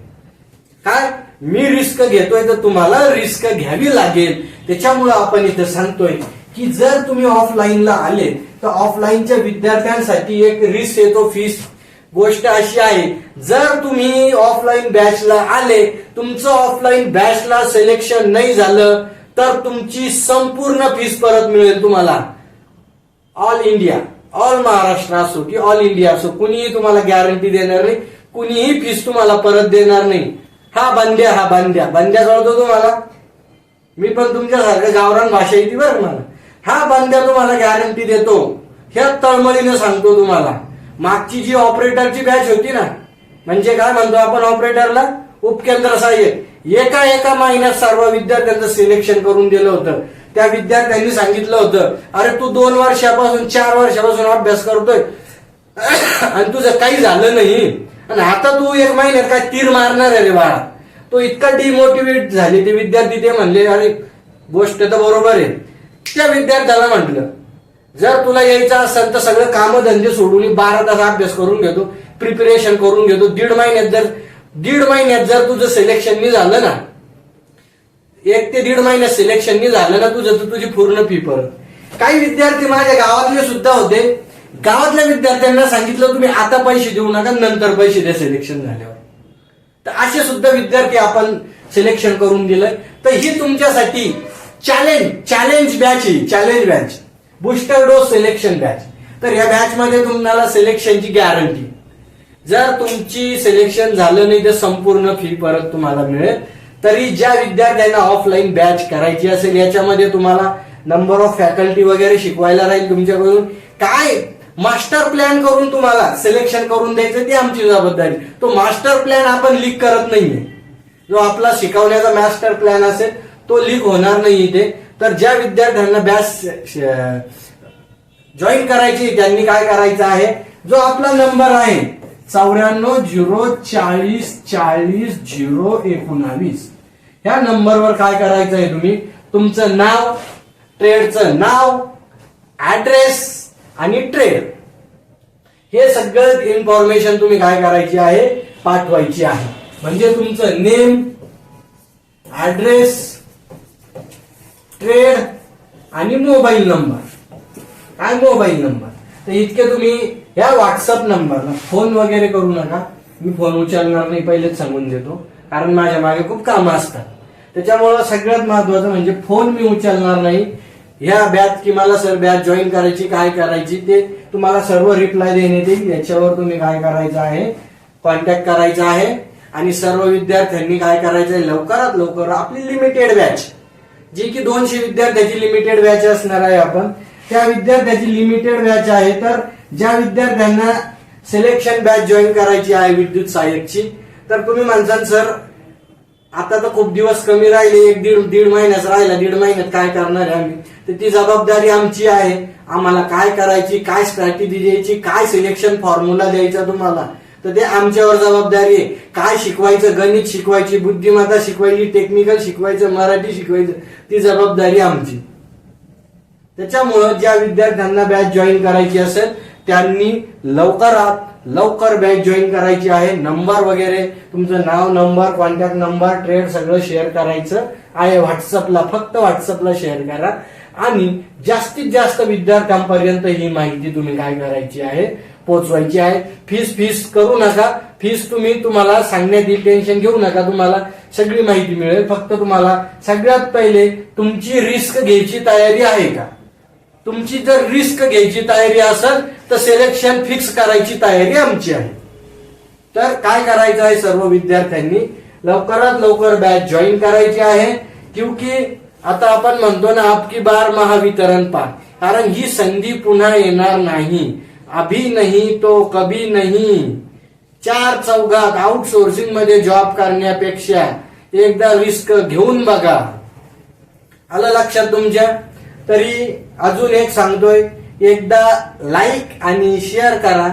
काय? मी रिस्क घेतोय तर तुम्हाला रिस्क घ्यावी लागेल. त्याच्यामुळे आपण इथं सांगतोय की जर तुम्ही ऑफलाईनला आले तर ऑफलाईनच्या विद्यार्थ्यांसाठी एक रिस्क येतो फीस. गोष्ट अशी आहे, जर तुम्ही ऑफलाईन बॅचला आले, तुमचं ऑफलाईन बॅचला सिलेक्शन नाही झालं तर तुमची संपूर्ण फीस परत मिळेल तुम्हाला. ऑल इंडिया, ऑल महाराष्ट्र असो की ऑल इंडिया असो, कुणीही तुम्हाला गॅरंटी देणार नाही, कुणीही फीस तुम्हाला परत देणार नाही. हा बंद्या कळतो तुम्हाला? मी पण तुमच्यासारखं गावरान भाषा येते बरं मला. हा बंद्या तुम्हाला गॅरंटी देतो. ह्या तळमळीनं सांगतो तुम्हाला. मागची जी ऑपरेटरची बॅच होती ना, म्हणजे काय म्हणतो आपण ऑपरेटरला? उपकेंद्र सहाय्यक. एका महिन्यात सर्व विद्यार्थ्यांचं सिलेक्शन करून दिलं होतं. त्या विद्यार्थ्यांनी सांगितलं होतं, अरे तू 2 वर्षापासून 4 वर्षापासून अभ्यास करतोय आणि तुझं काही झालं नाही, आणि आता तू 1 महिन्यात काय तीर मारणार आहे रे बाळा. तो इतका डिमोटिवेट झाले ते विद्यार्थी. ते म्हणले अरे गोष्ट तर बरोबर आहे. त्या विद्यार्थ्याला म्हटलं जर तुला यायचं असेल तर सगळं कामधंदे सोडून 12 तास अभ्यास करून घेतो, प्रिपरेशन करून घेतो. 1.5 महिन्यात जर तुझं सिलेक्शन नाही झालं ना, 1 ते 1.5 महिन्यात सिलेक्शन नाही झालं ना तुझं, तर तुझी पूर्ण फी परत. काही विद्यार्थी माझ्या गावातले सुद्धा होते. गावातल्या विद्यार्थ्यांना सांगितलं तुम्ही आता पैसे देऊ नका, नंतर पैसे द्या सिलेक्शन झाल्यावर. तर असे सुद्धा विद्यार्थी आपण सिलेक्शन करून दिलं. तर ही तुमच्यासाठी चॅलेंज बॅच ही, challenge batch, booster dose selection batch. तर या बॅच मध्ये तुम्हाला सिलेक्शनची गॅरंटी. जर तुमची सिलेक्शन झालं नाही तर संपूर्ण फी परत तुम्हाला मिळेल. तरी ज्या विद्यार्थ्यांना ऑफलाईन बॅच करायची असेल, याच्यामध्ये तुम्हाला नंबर ऑफ फॅकल्टी वगैरे शिकवायला राहील तुमच्याकडून. काय मास्टर प्लॅन करून तुम्हाला सिलेक्शन करून द्यायचं ती आमची जबाबदारी. तो मास्टर प्लॅन आपण लीक करत नाहीये. जो आपला शिकवण्याचा मास्टर प्लॅन असेल तो लीक होणार नाही इथे. तर ज्या विद्यार्थ्यांना बॅच जॉईन करायची त्यांनी काय करायचं आहे, जो आपला नंबर आहे 9404040019, ह्या नंबरवर काय करायचं आहे, तुम्ही तुमचं नाव, ट्रेडचं नाव, ऍड्रेस आणि ट्रेड हे सगळं इन्फॉर्मेशन तुम्ही काय करायची आहे, पाठवायची आहे. म्हणजे तुमचं नेम, ऍड्रेस, ट्रेड आणि मोबाईल नंबर काय मोबाईल नंबर. तर इतके तुम्ही या व्हॉट्सअप नंबरला फोन वगैरे करू नका. मी फोन उचलणार नाही, पहिलेच सांगून देतो, कारण माझ्या मागे खूप कामं असतात. त्याच्यामुळं सगळ्यात महत्वाचं म्हणजे फोन मी उचलणार नाही. ह्या बॅच की मला सर बॅच जॉईन करायची, काय करायची ते तुम्हाला सर्व रिप्लाय देण्यात येईल. याच्यावर तुम्ही काय करायचं आहे, कॉन्टॅक्ट करायचा आहे. आणि सर्व विद्यार्थ्यांनी काय करायचं आहे, लवकरात लवकर आपली लिमिटेड बॅच, जी की 200 विद्यार्थ्याची लिमिटेड बॅच असणार आहे, आपण त्या विद्यार्थ्याची लिमिटेड बॅच आहे. तर ज्या विद्यार्थ्यांना सिलेक्शन बॅच जॉईन करायची आहे विद्युत सहाय्यकची, तर तुम्ही म्हणसान सर आता तर खूप दिवस कमी राहिले, एक दीड महिन्याच राहिला, दीड महिन्यात काय करणार आहे आम्ही, तर ती जबाबदारी आमची आहे. आम्हाला काय करायची, काय स्ट्रॅटेजी द्यायची, काय सिलेक्शन फॉर्म्युला द्यायचा तुम्हाला, तर ते आमच्यावर जबाबदारी आहे. काय शिकवायचं, गणित शिकवायची, बुद्धिमत्ता शिकवायची, टेक्निकल शिकवायचं, मराठी शिकवायचं, ती जबाबदारी आमची. त्याच्यामुळं ज्या विद्यार्थ्यांना बॅच जॉईन करायची असेल त्यांनी लवकरात लवकर बॅच जॉईन करायची आहे. नंबर वगैरे तुमचं नाव, नंबर, कॉन्टॅक्ट नंबर, ट्रेड सगळं शेअर करायचं आहे व्हॉट्सअपला. फक्त व्हॉट्सअपला शेअर करा आणि जास्तीत जास्त विद्यार्थ्यांपर्यंत ही माहिती तुम्ही काय करायची आहे, पोहोचवायची आहे. फीस करू नका. फीस तुम्हाला सांगण्यात येईल, टेन्शन घेऊ नका, तुम्हाला सगळी माहिती मिळेल. फक्त तुम्हाला सगळ्यात पहिले तुमची रिस्क घ्यायची तयारी आहे का. तुमची जर रिस्क घ्यायची तयारी असेल तर सिलेक्शन फिक्स करायची तयारी आमची आहे. तर काय करायचं आहे, सर्व विद्यार्थ्यांनी लवकरात लवकर बॅच जॉईन करायची आहे. क्योंकि आता आपण म्हणतो ना, आपकी बार महावितरण पार, कारण ही संधी पुन्हा येणार नाही. अभी नहीं तो कभी नहीं. 4 चौघात आउटसोर्सिंग मध्ये जॉब करण्यापेक्षा एकदा रिस्क घेऊन बघा. आलं लक्षात तुमच्या. तरी अजून एक सांगतोय, एकदा लाईक आणि शेअर करा.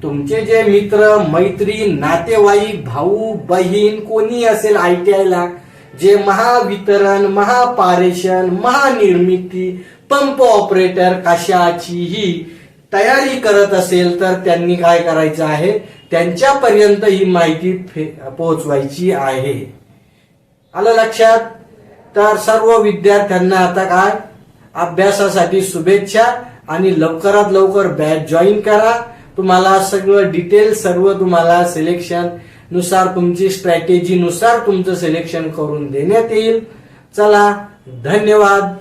तुमचे जे मित्र मैत्रीण नातेवाईक भाऊ बहीण कोणी असेल ITI ला, जे महावितरण, महापारेषण, महानिर्मिती, पंप ऑपरेटर कशाचीही तयारी करत असेल तर त्यांनी काय करायचं आहे, त्यांच्यापर्यंत ही माहिती पोहोचवायची आहे. आलं लक्षात. तर सर्व विद्यार्थ्यांना आता काय, अभ्यासासाठी शुभेच्छा आणि लवकरात लवकर बॅच जॉईन करा. तुम्हाला सगळं डिटेल, सर्व तुम्हाला सिलेक्शन नुसार, तुमची स्ट्रॅटेजी नुसार तुमचं सिलेक्शन करून देण्यात येईल. चला, धन्यवाद.